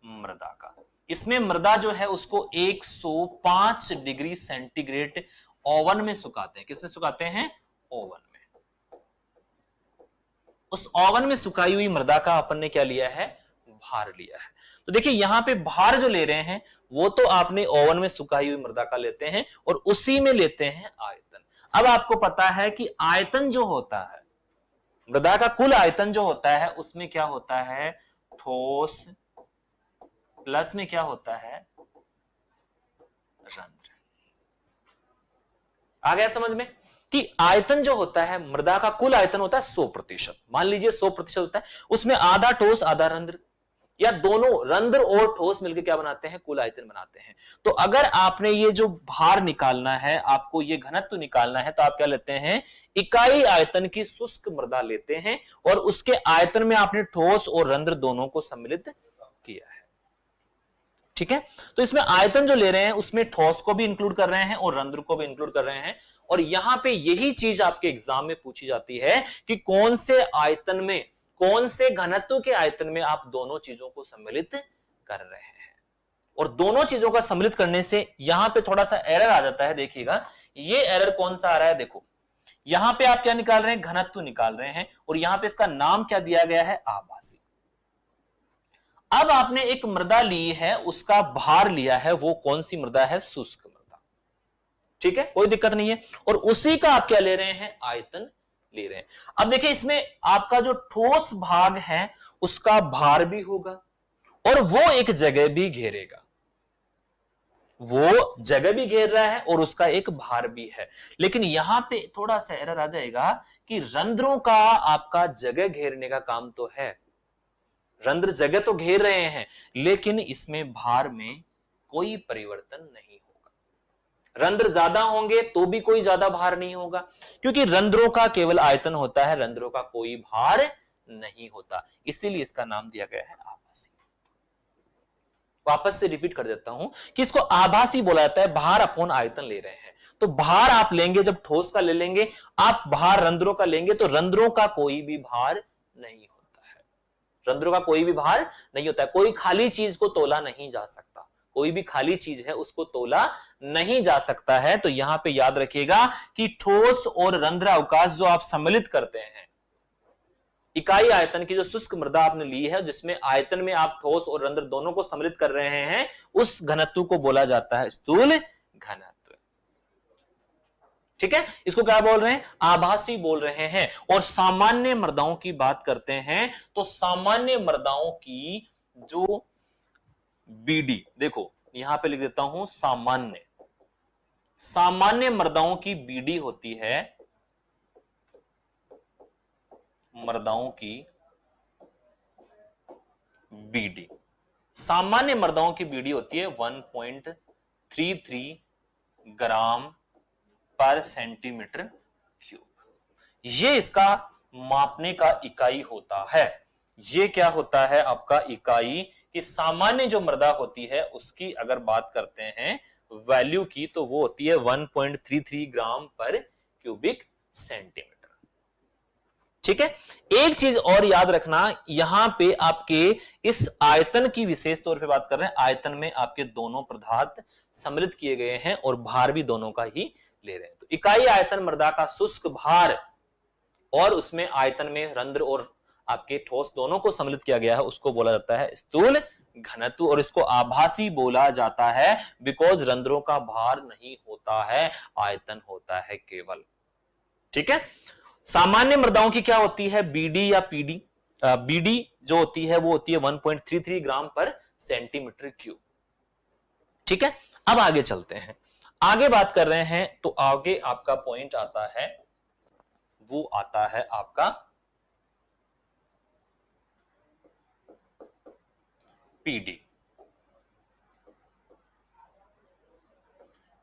मृदा का। इसमें मृदा जो है उसको 105 डिग्री सेंटीग्रेड ओवन में सुखाते हैं। किसमें सुखाते हैं? ओवन में। उस ओवन में सुखाई हुई मृदा का अपन ने क्या लिया है? भार लिया है। तो देखिए यहां पे भार जो ले रहे हैं वो तो आपने ओवन में सुखाई हुई मृदा का लेते हैं और उसी में लेते हैं आयतन। अब आपको पता है कि आयतन जो होता है, मृदा का कुल आयतन जो होता है उसमें क्या होता है? ठोस प्लस में क्या होता है? रंध्र। आ गया समझ में कि आयतन जो होता है, मृदा का कुल आयतन होता है 100%। मान लीजिए 100% होता है, उसमें आधा ठोस आधा रंध्र, या दोनों रंध्र और ठोस मिलकर क्या बनाते हैं? कुल आयतन बनाते हैं। तो अगर आपने ये जो भार निकालना है, आपको ये घनत्व निकालना है, तो आप क्या लेते हैं? इकाई आयतन की शुष्क मृदा लेते हैं और उसके आयतन में आपने ठोस और रंध्र दोनों को सम्मिलित किया है। ठीक है, तो इसमें आयतन जो ले रहे हैं उसमें ठोस को भी इंक्लूड कर रहे हैं और रंध्र को भी इंक्लूड कर रहे हैं। और यहां पे यही चीज आपके एग्जाम में पूछी जाती है कि कौन से आयतन में, कौन से घनत्व के आयतन में आप दोनों चीजों को सम्मिलित कर रहे हैं। और दोनों चीजों का सम्मिलित करने से यहां पे थोड़ा सा एरर आ जाता है। देखिएगा ये एरर कौन सा आ रहा है, देखो यहां पे आप क्या निकाल रहे हैं? घनत्व निकाल रहे हैं, और यहां पे इसका नाम क्या दिया गया है? आभासी। अब आपने एक मृदा ली है, उसका भार लिया है, वो कौन सी मृदा है? शुष्क मृदा। ठीक है, कोई दिक्कत नहीं है, और उसी का आप क्या ले रहे हैं? आयतन ले रहे हैं। अब देखिए इसमें आपका जो ठोस भाग है उसका भार भी होगा और वो एक जगह भी घेरेगा, वो जगह भी घेर रहा है और उसका एक भार भी है। लेकिन यहां पे थोड़ा सा एरर आ जाएगा कि रंध्रों का आपका जगह घेरने का काम तो है, रंध्र जगह तो घेर रहे हैं, लेकिन इसमें भार में कोई परिवर्तन नहीं होगा। रंध्र ज्यादा होंगे तो भी कोई ज्यादा भार नहीं होगा, क्योंकि रंध्रों का केवल आयतन होता है, रंध्रों का कोई भार नहीं होता। इसीलिए इसका नाम दिया गया है आभासी। वापस से रिपीट कर देता हूं कि इसको आभासी बोला जाता है, भार अपॉन आयतन ले रहे हैं। तो भार आप लेंगे, जब ठोस का ले लेंगे, आप भार रंध्रों का लेंगे तो रंध्रों का कोई भी भार नहीं होता है, रंध्रों का कोई भी भार नहीं होता है। कोई खाली चीज को तोला नहीं जा सकता, कोई भी खाली चीज है उसको तोला नहीं जा सकता है। तो यहां पे याद रखिएगा कि ठोस और रंध्र अवकाश जो आप सम्मिलित करते हैं, इकाई आयतन की जो शुष्क मृदा आपने ली है जिसमें आयतन में आप ठोस और रंध्र दोनों को सम्मिलित कर रहे हैं, उस घनत्व को बोला जाता है स्थूल घनत्व। ठीक है, इसको क्या बोल रहे हैं? आभासी बोल रहे हैं। और सामान्य मृदाओं की बात करते हैं तो सामान्य मृदाओं की जो बीडी, देखो यहां पे लिख देता हूं सामान्य, सामान्य मृदाओं की बीडी होती है, मृदाओं की बीडी। सामान्य मर्दाओं की बीडी होती है 1.33 ग्राम पर सेंटीमीटर क्यूब। ये इसका मापने का इकाई होता है। ये क्या होता है आपका इकाई, कि सामान्य जो मृदा होती है उसकी अगर बात करते हैं वैल्यू की, तो वो होती है 1.33 ग्राम पर क्यूबिक सेंटीमीटर। ठीक है, एक चीज और याद रखना, यहां पे आपके इस आयतन की विशेष तौर पे बात कर रहे हैं। आयतन में आपके दोनों पदार्थ सम्मिलित किए गए हैं और भार भी दोनों का ही ले रहे हैं। तो इकाई आयतन मृदा का शुष्क भार और उसमें आयतन में रंध्र और आपके ठोस दोनों को सम्मिलित किया गया है, उसको बोला जाता है स्थूल घनत्व। और इसको आभासी बोला जाता है बिकॉज रंध्रों का भार नहीं होता है, आयतन होता है केवल। ठीक है, सामान्य मृदाओं की क्या होती है, बीडी या पीडी। बीडी जो होती है वो होती है 1.33 ग्राम पर सेंटीमीटर क्यूब। ठीक है, अब आगे चलते हैं, आगे बात कर रहे हैं। तो आगे आपका पॉइंट आता है, वो आता है आपका पीडी।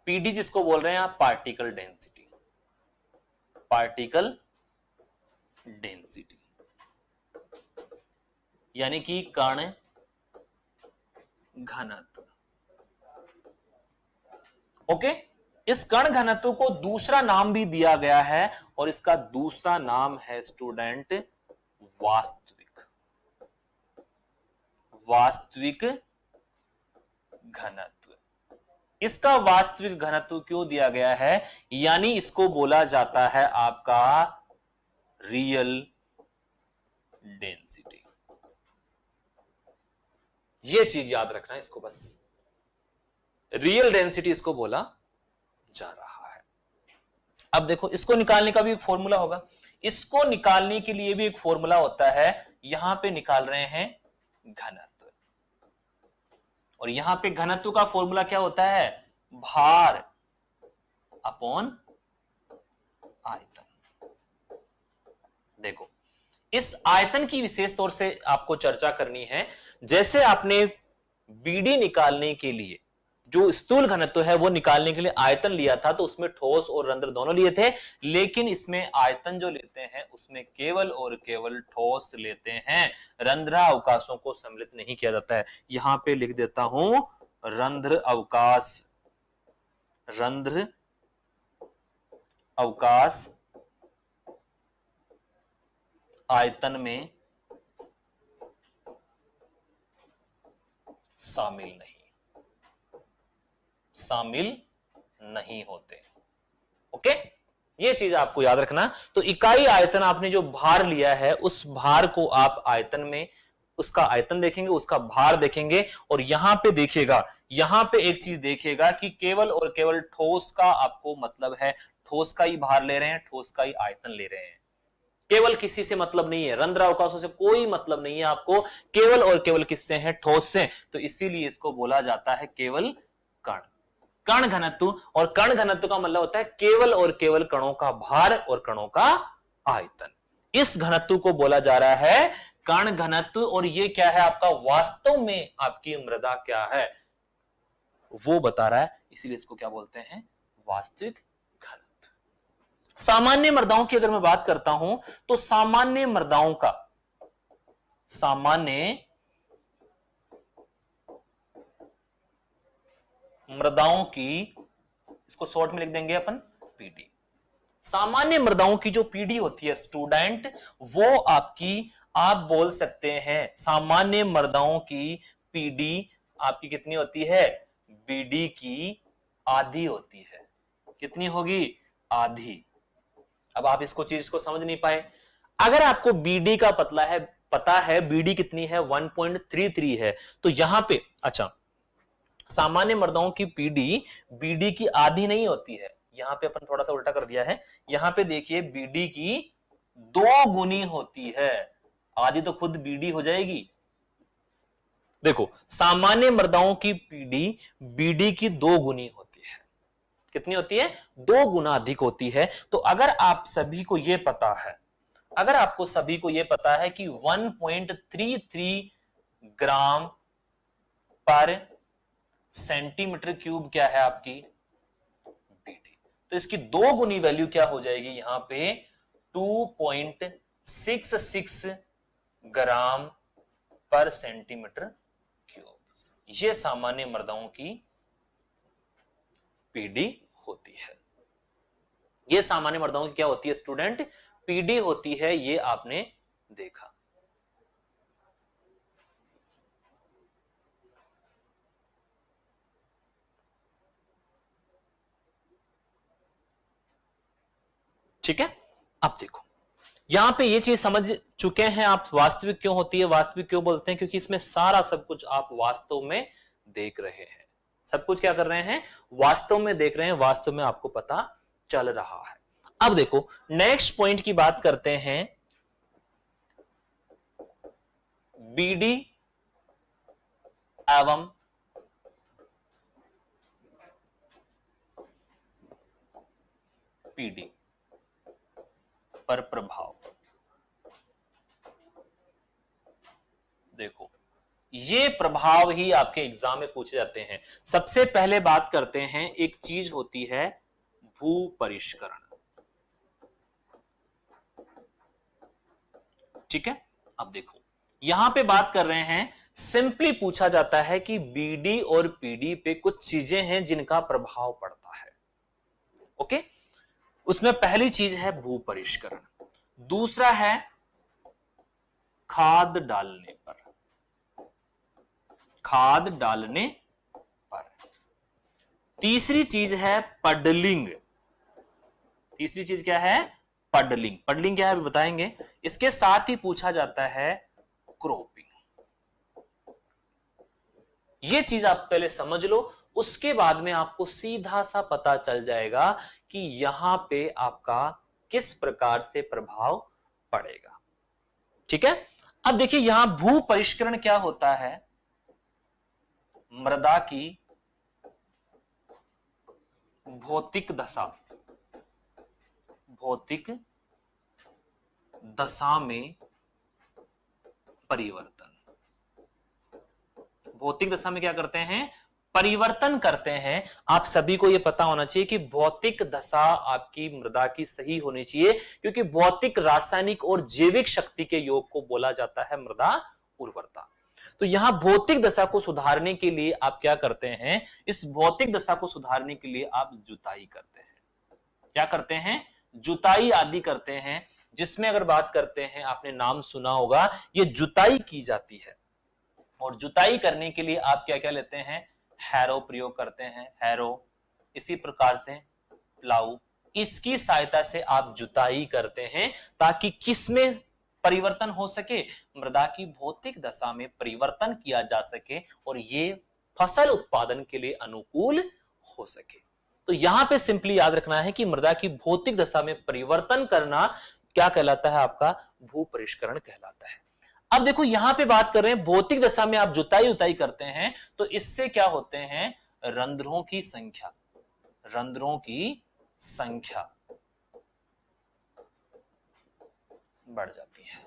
पीडी जिसको बोल रहे हैं आप पार्टिकल डेंसिटी, पार्टिकल डेंसिटी यानी कि कण घनत्व। ओके, इस कण घनत्व को दूसरा नाम भी दिया गया है और इसका दूसरा नाम है स्टूडेंट वास्तविक, वास्तविक घनत्व। इसका वास्तविक घनत्व क्यों दिया गया है, यानी इसको बोला जाता है आपका रियल डेंसिटी। ये चीज याद रखना इसको, बस रियल डेंसिटी इसको बोला जा रहा है। अब देखो, इसको निकालने का भी एक फॉर्मूला होगा, इसको निकालने के लिए भी एक फॉर्मूला होता है। यहां पे निकाल रहे हैं घनत्व, और यहां पे घनत्व का फॉर्मूला क्या होता है, भार अपॉन आयतन। देखो, इस आयतन की विशेष तौर से आपको चर्चा करनी है। जैसे आपने बीडी निकालने के लिए जो स्थूल घनत्व है वो निकालने के लिए आयतन लिया था, तो उसमें ठोस और रंध्र दोनों लिए थे, लेकिन इसमें आयतन जो लेते हैं उसमें केवल और केवल ठोस लेते हैं, रंध्र अवकाशों को सम्मिलित नहीं किया जाता है। यहां पे लिख देता हूं रंध्र अवकाश, रंध्र अवकाश आयतन में शामिल नहीं होते। ओके, ये चीज आपको याद रखना। तो इकाई आयतन, आपने जो भार लिया है उस भार को आप आयतन में, उसका आयतन देखेंगे, उसका भार देखेंगे, और यहां पे देखिएगा, यहां पे एक चीज देखिएगा कि केवल और केवल ठोस का आपको मतलब है, ठोस का ही भार ले रहे हैं, ठोस का ही आयतन ले रहे हैं, केवल किसी से मतलब नहीं है, रंध्र अवकाशों से कोई मतलब नहीं है आपको, केवल और केवल किससे है, ठोस से। तो इसीलिए इसको बोला जाता है केवल कण, कण घनत्व। और कण घनत्व का मतलब होता है केवल और केवल कणों का भार और कणों का आयतन। इस घनत्व को बोला जा रहा है कण घनत्व। और ये क्या है आपका, वास्तव में आपकी मृदा क्या है वो बता रहा है, इसीलिए इसको क्या बोलते हैं, वास्तविक घनत्व। सामान्य मृदाओं की अगर मैं बात करता हूं, तो सामान्य मृदाओं का, सामान्य मृदाओं की, इसको शॉर्ट में लिख देंगे अपन पीडी। सामान्य मृदाओं की जो पीडी होती है स्टूडेंट, वो आपकी, आप बोल सकते हैं सामान्य मृदाओं की पीडी आपकी कितनी होती है, बीडी की आधी होती है। कितनी होगी, आधी। अब आप इसको चीज को समझ नहीं पाए। अगर आपको बीडी का पता है बीडी कितनी है, 1.33 है, तो यहां पे अच्छा, सामान्य मृदाओं की पीडी बीडी की आधी नहीं होती है, यहां पे अपन थोड़ा सा उल्टा कर दिया है। यहां पे देखिए बीडी की 2 गुनी होती है, आधी तो खुद बीडी हो जाएगी। देखो, सामान्य मृदाओं की पीडी बीडी की 2 गुनी होती है। कितनी होती है, 2 गुना अधिक होती है। तो अगर आप सभी को यह पता है, अगर आपको सभी को यह पता है कि 1.33 ग्राम पर सेंटीमीटर क्यूब क्या है आपकी बीडी। तो इसकी 2 गुनी वैल्यू क्या हो जाएगी यहां पे 2.66 ग्राम पर सेंटीमीटर क्यूब। यह सामान्य मृदाओं की पीडी होती है। यह सामान्य मृदाओं की क्या होती है स्टूडेंट पीडी होती है। ये आपने देखा। ठीक है। अब देखो यहां पे ये चीज समझ चुके हैं आप वास्तविक क्यों होती है। वास्तविक क्यों बोलते हैं क्योंकि इसमें सारा सब कुछ आप वास्तव में देख रहे हैं। सब कुछ क्या कर रहे हैं वास्तव में देख रहे हैं। वास्तव में आपको पता चल रहा है। अब देखो नेक्स्ट पॉइंट की बात करते हैं। बीडी एवं पीडी पर प्रभाव। देखो ये प्रभाव ही आपके एग्जाम में पूछे जाते हैं। सबसे पहले बात करते हैं एक चीज होती है भू परिष्करण। ठीक है। अब देखो यहां पे बात कर रहे हैं सिंपली पूछा जाता है कि बीडी और पीडी पे कुछ चीजें हैं जिनका प्रभाव पड़ता है। ओके। उसमें पहली चीज है भू परिष्करण, दूसरा है खाद डालने पर। खाद डालने पर तीसरी चीज है पडलिंग। तीसरी चीज क्या है पडलिंग। पडलिंग क्या है अभी बताएंगे। इसके साथ ही पूछा जाता है क्रॉपिंग। ये चीज आप पहले समझ लो, उसके बाद में आपको सीधा सा पता चल जाएगा कि यहां पे आपका किस प्रकार से प्रभाव पड़ेगा। ठीक है। अब देखिए यहां भू परिष्करण क्या होता है मृदा की भौतिक दशा। भौतिक दशा में परिवर्तन। भौतिक दशा में क्या करते हैं परिवर्तन करते हैं। आप सभी को यह पता होना चाहिए कि भौतिक दशा आपकी मृदा की सही होनी चाहिए क्योंकि भौतिक रासायनिक और जैविक शक्ति के योग को बोला जाता है मृदा उर्वरता। तो यहां भौतिक दशा को सुधारने के लिए आप क्या करते हैं इस भौतिक दशा को सुधारने के लिए आप जुताई करते हैं। क्या करते हैं जुताई आदि करते हैं। जिसमें अगर बात करते हैं आपने नाम सुना होगा ये जुताई की जाती है। और जुताई करने के लिए आप क्या क्या लेते हैं हैरो प्रयोग करते हैं। हैरो इसी प्रकार से प्लाऊ इसकी सहायता से आप जुताई करते हैं ताकि किसमें परिवर्तन हो सके मृदा की भौतिक दशा में परिवर्तन किया जा सके और ये फसल उत्पादन के लिए अनुकूल हो सके। तो यहां पे सिंपली याद रखना है कि मृदा की भौतिक दशा में परिवर्तन करना क्या कहलाता है आपका भू परिष्करण कहलाता है। अब देखो यहां पे बात कर रहे हैं भौतिक दशा में आप जुताई उताई करते हैं तो इससे क्या होते हैं रंध्रों की संख्या। रंध्रों की संख्या बढ़ जाती है।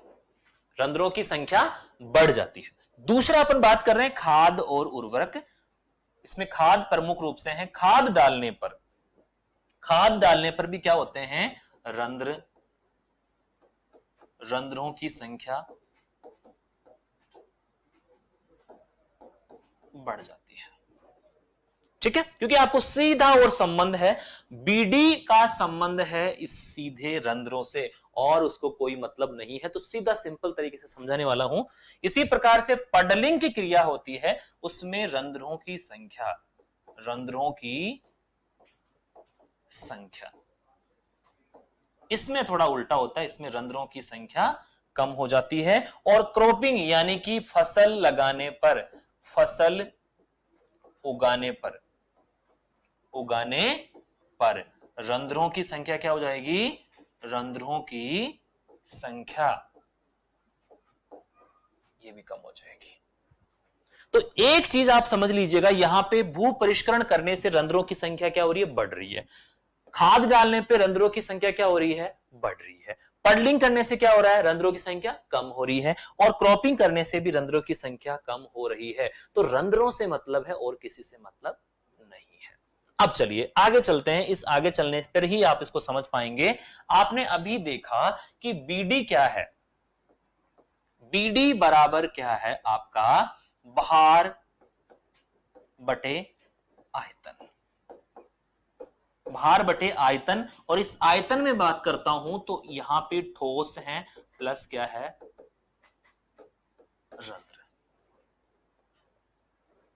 रंध्रों की संख्या बढ़ जाती है। दूसरा अपन बात कर रहे हैं खाद और उर्वरक। इसमें खाद प्रमुख रूप से है। खाद डालने पर भी क्या होते हैं रंध्रों की संख्या बढ़ जाती है। ठीक है। क्योंकि आपको सीधा और संबंध है बीडी का संबंध है इस सीधे रंध्रों से और उसको कोई मतलब नहीं है। तो सीधा सिंपल तरीके से समझाने वाला हूं। इसी प्रकार से पडलिंग की क्रिया होती है उसमें रंध्रों की संख्या इसमें थोड़ा उल्टा होता है। इसमें रंध्रों की संख्या कम हो जाती है। और क्रॉपिंग यानी कि फसल उगाने पर रंध्रों की संख्या क्या हो जाएगी रंध्रों की संख्या ये भी कम हो जाएगी। तो एक चीज आप समझ लीजिएगा यहां पे भू परिष्करण करने से रंध्रों की संख्या क्या हो रही है बढ़ रही है। खाद डालने पे रंध्रों की संख्या क्या हो रही है बढ़ रही है। पडलिंग करने से क्या हो रहा है, रंध्रों की संख्या कम हो रही है, और क्रॉपिंग करने से भी रंध्रों की संख्या कम हो रही है। तो रंध्रों से मतलब है और किसी से मतलब नहीं है। अब चलिए आगे चलते हैं, इस आगे चलने पर ही आप इसको समझ पाएंगे। आपने अभी देखा कि बीडी क्या है, बीडी बराबर क्या है आपका भार बटे आयतन, भार बटे आयतन। और इस आयतन में बात करता हूं तो यहां पे ठोस है प्लस क्या है, रंध्र।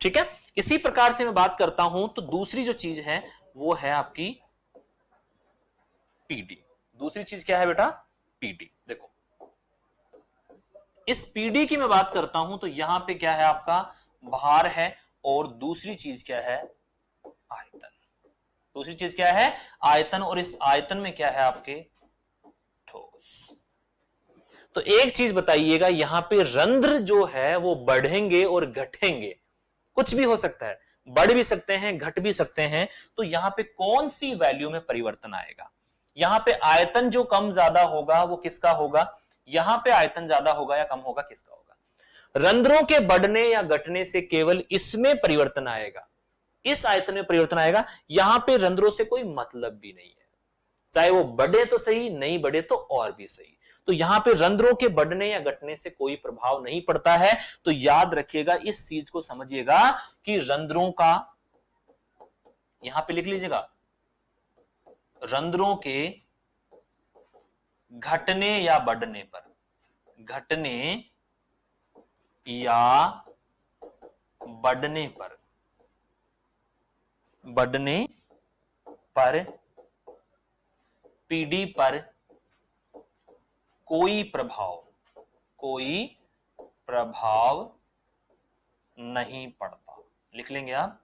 ठीक है, इसी प्रकार से मैं बात करता हूं तो दूसरी जो चीज है वो है आपकी पीडी। दूसरी चीज क्या है बेटा, पीडी। देखो इस पीडी की मैं बात करता हूं तो यहां पे क्या है आपका भार है, और दूसरी चीज क्या है, आयतन। दूसरी चीज क्या है, आयतन, और इस आयतन में क्या है आपके ठोस। तो एक चीज बताइएगा, यहां पे रंध्र जो है वो बढ़ेंगे और घटेंगे, कुछ भी हो सकता है, बढ़ भी सकते हैं घट भी सकते हैं। तो यहां पे कौन सी वैल्यू में परिवर्तन आएगा, यहां पे आयतन जो कम ज्यादा होगा वो किसका होगा, यहां पे आयतन ज्यादा होगा या कम होगा, किसका होगा। रंध्रों के बढ़ने या घटने से केवल इसमें परिवर्तन आएगा, इस आयतन में परिवर्तन आएगा। यहां पे रंध्रों से कोई मतलब भी नहीं है, चाहे वो बढ़े तो सही, नहीं बढ़े तो और भी सही। तो यहां पे रंध्रों के बढ़ने या घटने से कोई प्रभाव नहीं पड़ता है। तो याद रखिएगा, इस चीज को समझिएगा कि रंध्रों का, यहां पे लिख लीजिएगा, रंध्रों के घटने या बढ़ने पर, घटने या बढ़ने पर, बढ़ने पर पीडी पर कोई प्रभाव नहीं पड़ता। लिख लेंगे आप,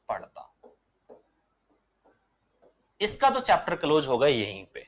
पड़ता। इसका तो चैप्टर क्लोज होगा यहीं पे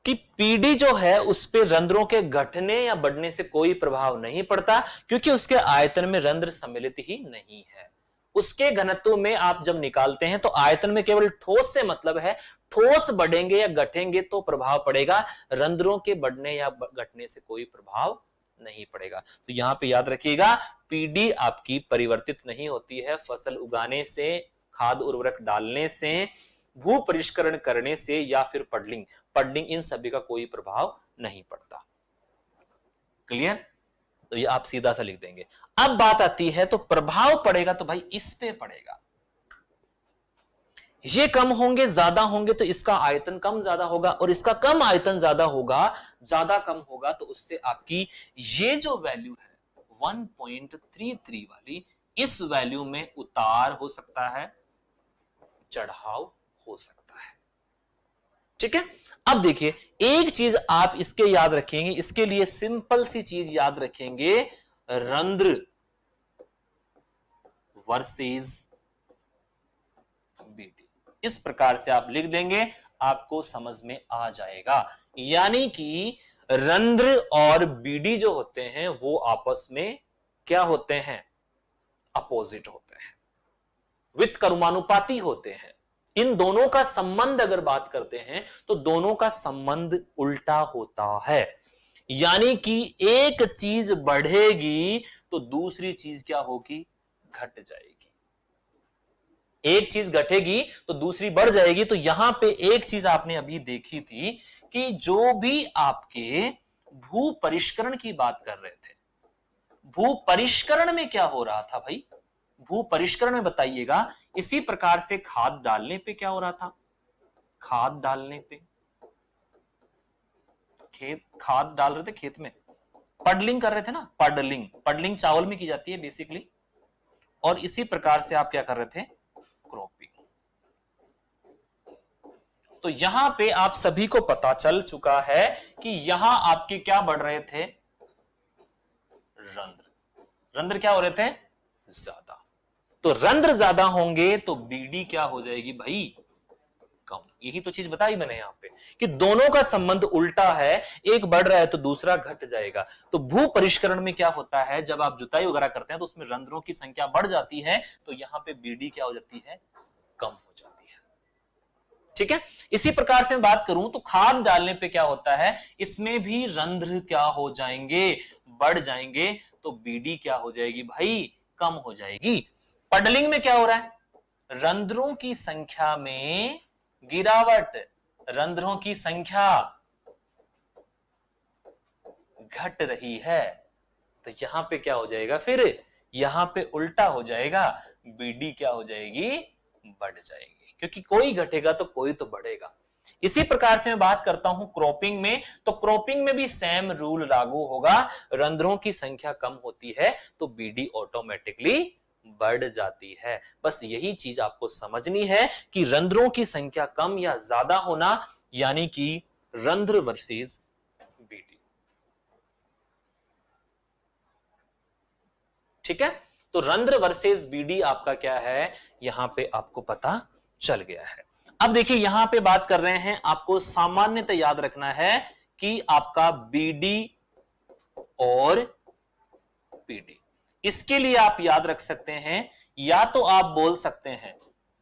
कि पीडी जो है उस पे रंध्रों के घटने या बढ़ने से कोई प्रभाव नहीं पड़ता, क्योंकि उसके आयतन में रंध्र सम्मिलित ही नहीं है। उसके घनत्व में आप जब निकालते हैं तो आयतन में केवल ठोस से मतलब है, ठोस बढ़ेंगे या घटेंगे तो प्रभाव पड़ेगा, रंध्रों के बढ़ने या घटने से कोई प्रभाव नहीं पड़ेगा। तो यहां पे याद रखिएगा, पीडी आपकी परिवर्तित नहीं होती है फसल उगाने से, खाद उर्वरक डालने से, भू परिष्करण करने से, या फिर पडलिंग, इन सभी का कोई प्रभाव नहीं पड़ता। क्लियर, तो ये आप सीधा सा लिख देंगे। अब बात आती है तो प्रभाव पड़ेगा तो भाई इस पे पड़ेगा, ये कम होंगे ज्यादा होंगे तो इसका आयतन कम ज्यादा होगा, और इसका कम आयतन ज्यादा होगा, ज्यादा कम होगा तो उससे आपकी ये जो वैल्यू है 1.33 वाली, इस वैल्यू में उतार हो सकता है, चढ़ाव हो सकता है। ठीक है, अब देखिए एक चीज आप इसके याद रखेंगे, इसके लिए सिंपल सी चीज याद रखेंगे, रंध्र वर्सेस बीडी, इस प्रकार से आप लिख देंगे, आपको समझ में आ जाएगा। यानी कि रंध्र और बीडी जो होते हैं वो आपस में क्या होते हैं, अपोजिट होते हैं, व्युत्क्रमानुपाती होते हैं। इन दोनों का संबंध अगर बात करते हैं तो दोनों का संबंध उल्टा होता है। यानी कि एक चीज बढ़ेगी तो दूसरी चीज क्या होगी, घट जाएगी। एक चीज घटेगी तो दूसरी बढ़ जाएगी। तो यहां पे एक चीज आपने अभी देखी थी कि जो भी आपके भू परिष्करण की बात कर रहे थे, भू परिष्करण में क्या हो रहा था भाई, भू परिष्करण में बताइएगा, इसी प्रकार से खाद डालने पे क्या हो रहा था, खाद डालने पे, खाद डाल रहे थे खेत में, पडलिंग कर रहे थे ना, पडलिंग, पडलिंग चावल में की जाती है बेसिकली, और इसी प्रकार से आप क्या कर रहे थे, क्रॉपिंग। तो यहां पे आप सभी को पता चल चुका है कि यहां आपके क्या बढ़ रहे थे, रंध्र, रंध्र क्या हो रहे थे, ज्यादा। तो रंध्र ज्यादा होंगे तो बीडी क्या हो जाएगी भाई, कम। यही तो चीज बताई मैंने यहां पे कि दोनों का संबंध उल्टा है, एक बढ़ रहा है तो दूसरा घट जाएगा। तो भू परिष्करण में क्या होता है, जब आप जुताई वगैरह करते हैं तो उसमें रंध्रों की संख्या बढ़ जाती है, तो यहां पे बीडी क्या हो जाती है, कम हो जाती है। ठीक है। इसी प्रकार से मैं बात करूं तो खाद डालने पे क्या होता है, इसमें भी रंध्र क्या हो जाएंगे, बढ़ जाएंगे, तो बीडी क्या हो जाएगी भाई, कम हो जाएगी। पडलिंग में क्या हो रहा है, रंध्रों की संख्या में गिरावट, रंध्रों की संख्या घट रही है, तो यहां पे क्या हो जाएगा, फिर यहां पे उल्टा हो जाएगा, बीडी क्या हो जाएगी, बढ़ जाएगी, क्योंकि कोई घटेगा तो कोई तो बढ़ेगा। इसी प्रकार से मैं बात करता हूं क्रॉपिंग में, तो क्रॉपिंग में भी सेम रूल लागू होगा, रंध्रों की संख्या कम होती है तो बीडी ऑटोमेटिकली बढ़ जाती है। बस यही चीज आपको समझनी है कि रंध्रों की संख्या कम या ज्यादा होना, यानी कि रंध्र वर्सेस बीडी। ठीक है, तो रंध्र वर्सेस बीडी आपका क्या है, यहां पे आपको पता चल गया है। अब देखिए यहां पे बात कर रहे हैं, आपको सामान्यतः याद रखना है कि आपका बीडी और पीडी, इसके लिए आप याद रख सकते हैं, या तो आप बोल सकते हैं,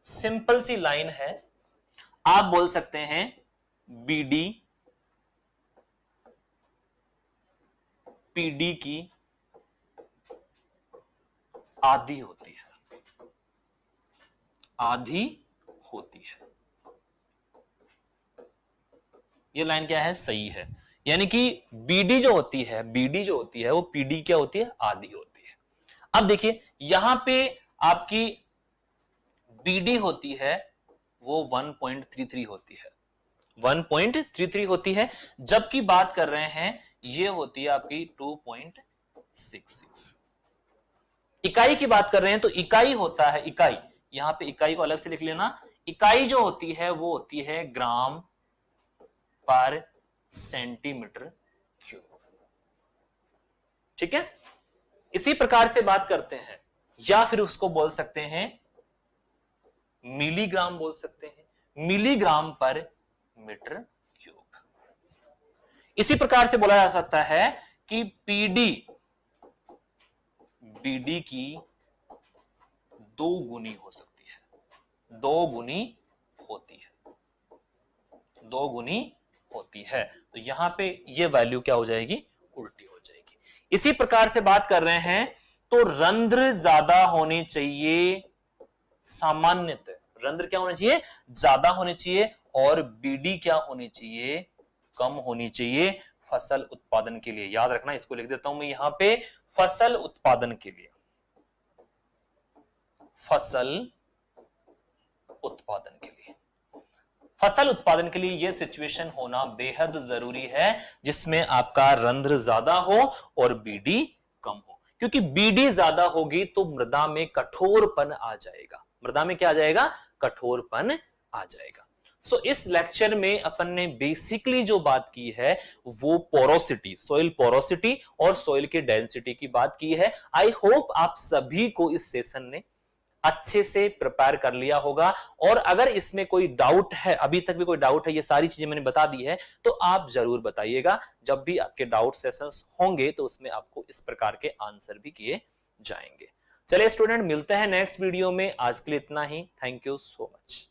सिंपल सी लाइन है, आप बोल सकते हैं बीडी पीडी की आधी होती है, आधी होती है। ये लाइन क्या है, सही है, यानी कि बीडी जो होती है, बीडी जो होती है वो पीडी क्या होती है, आधी होती है। अब देखिए यहां पे आपकी बीडी होती है वो 1.33 होती है, 1.33 होती है, जबकि बात कर रहे हैं ये होती है आपकी 2.66। इकाई की बात कर रहे हैं तो इकाई होता है, इकाई, यहां पे इकाई को अलग से लिख लेना, इकाई जो होती है वो होती है ग्राम पर सेंटीमीटर क्यूब। ठीक है, इसी प्रकार से बात करते हैं, या फिर उसको बोल सकते हैं मिलीग्राम, बोल सकते हैं मिलीग्राम पर मीटर क्यूब। इसी प्रकार से बोला जा सकता है कि पीडी बीडी की 2 गुनी हो सकती है, 2 गुनी होती है, 2 गुनी होती है, तो यहां पे ये वैल्यू क्या हो जाएगी, उल्टी हो जाएगी। इसी प्रकार से बात कर रहे हैं तो रंध्र ज्यादा होने चाहिए, सामान्यतः रंध्र क्या होने चाहिए, ज्यादा होने चाहिए, और बीडी क्या होनी चाहिए, कम होनी चाहिए, फसल उत्पादन के लिए। याद रखना, इसको लिख देता हूं मैं यहां पे, फसल उत्पादन के लिए, फसल उत्पादन के लिए, फसल उत्पादन के लिए यह सिचुएशन होना बेहद जरूरी है, जिसमें आपका रंध्र ज्यादा हो और बीडी कम हो, क्योंकि बीडी ज्यादा होगी तो मृदा में कठोरपन आ जाएगा, मृदा में क्या आ जाएगा, कठोरपन आ जाएगा। सो इस लेक्चर में अपन ने बेसिकली जो बात की है वो पोरोसिटी, सॉइल पोरोसिटी और सॉइल की डेंसिटी की बात की है। आई होप आप सभी को इस सेशन ने अच्छे से प्रिपेयर कर लिया होगा, और अगर इसमें कोई डाउट है, अभी तक भी कोई डाउट है, ये सारी चीजें मैंने बता दी है, तो आप जरूर बताइएगा। जब भी आपके डाउट सेशंस होंगे तो उसमें आपको इस प्रकार के आंसर भी किए जाएंगे। चलिए स्टूडेंट, मिलते हैं नेक्स्ट वीडियो में, आज के लिए इतना ही। Thank you so much.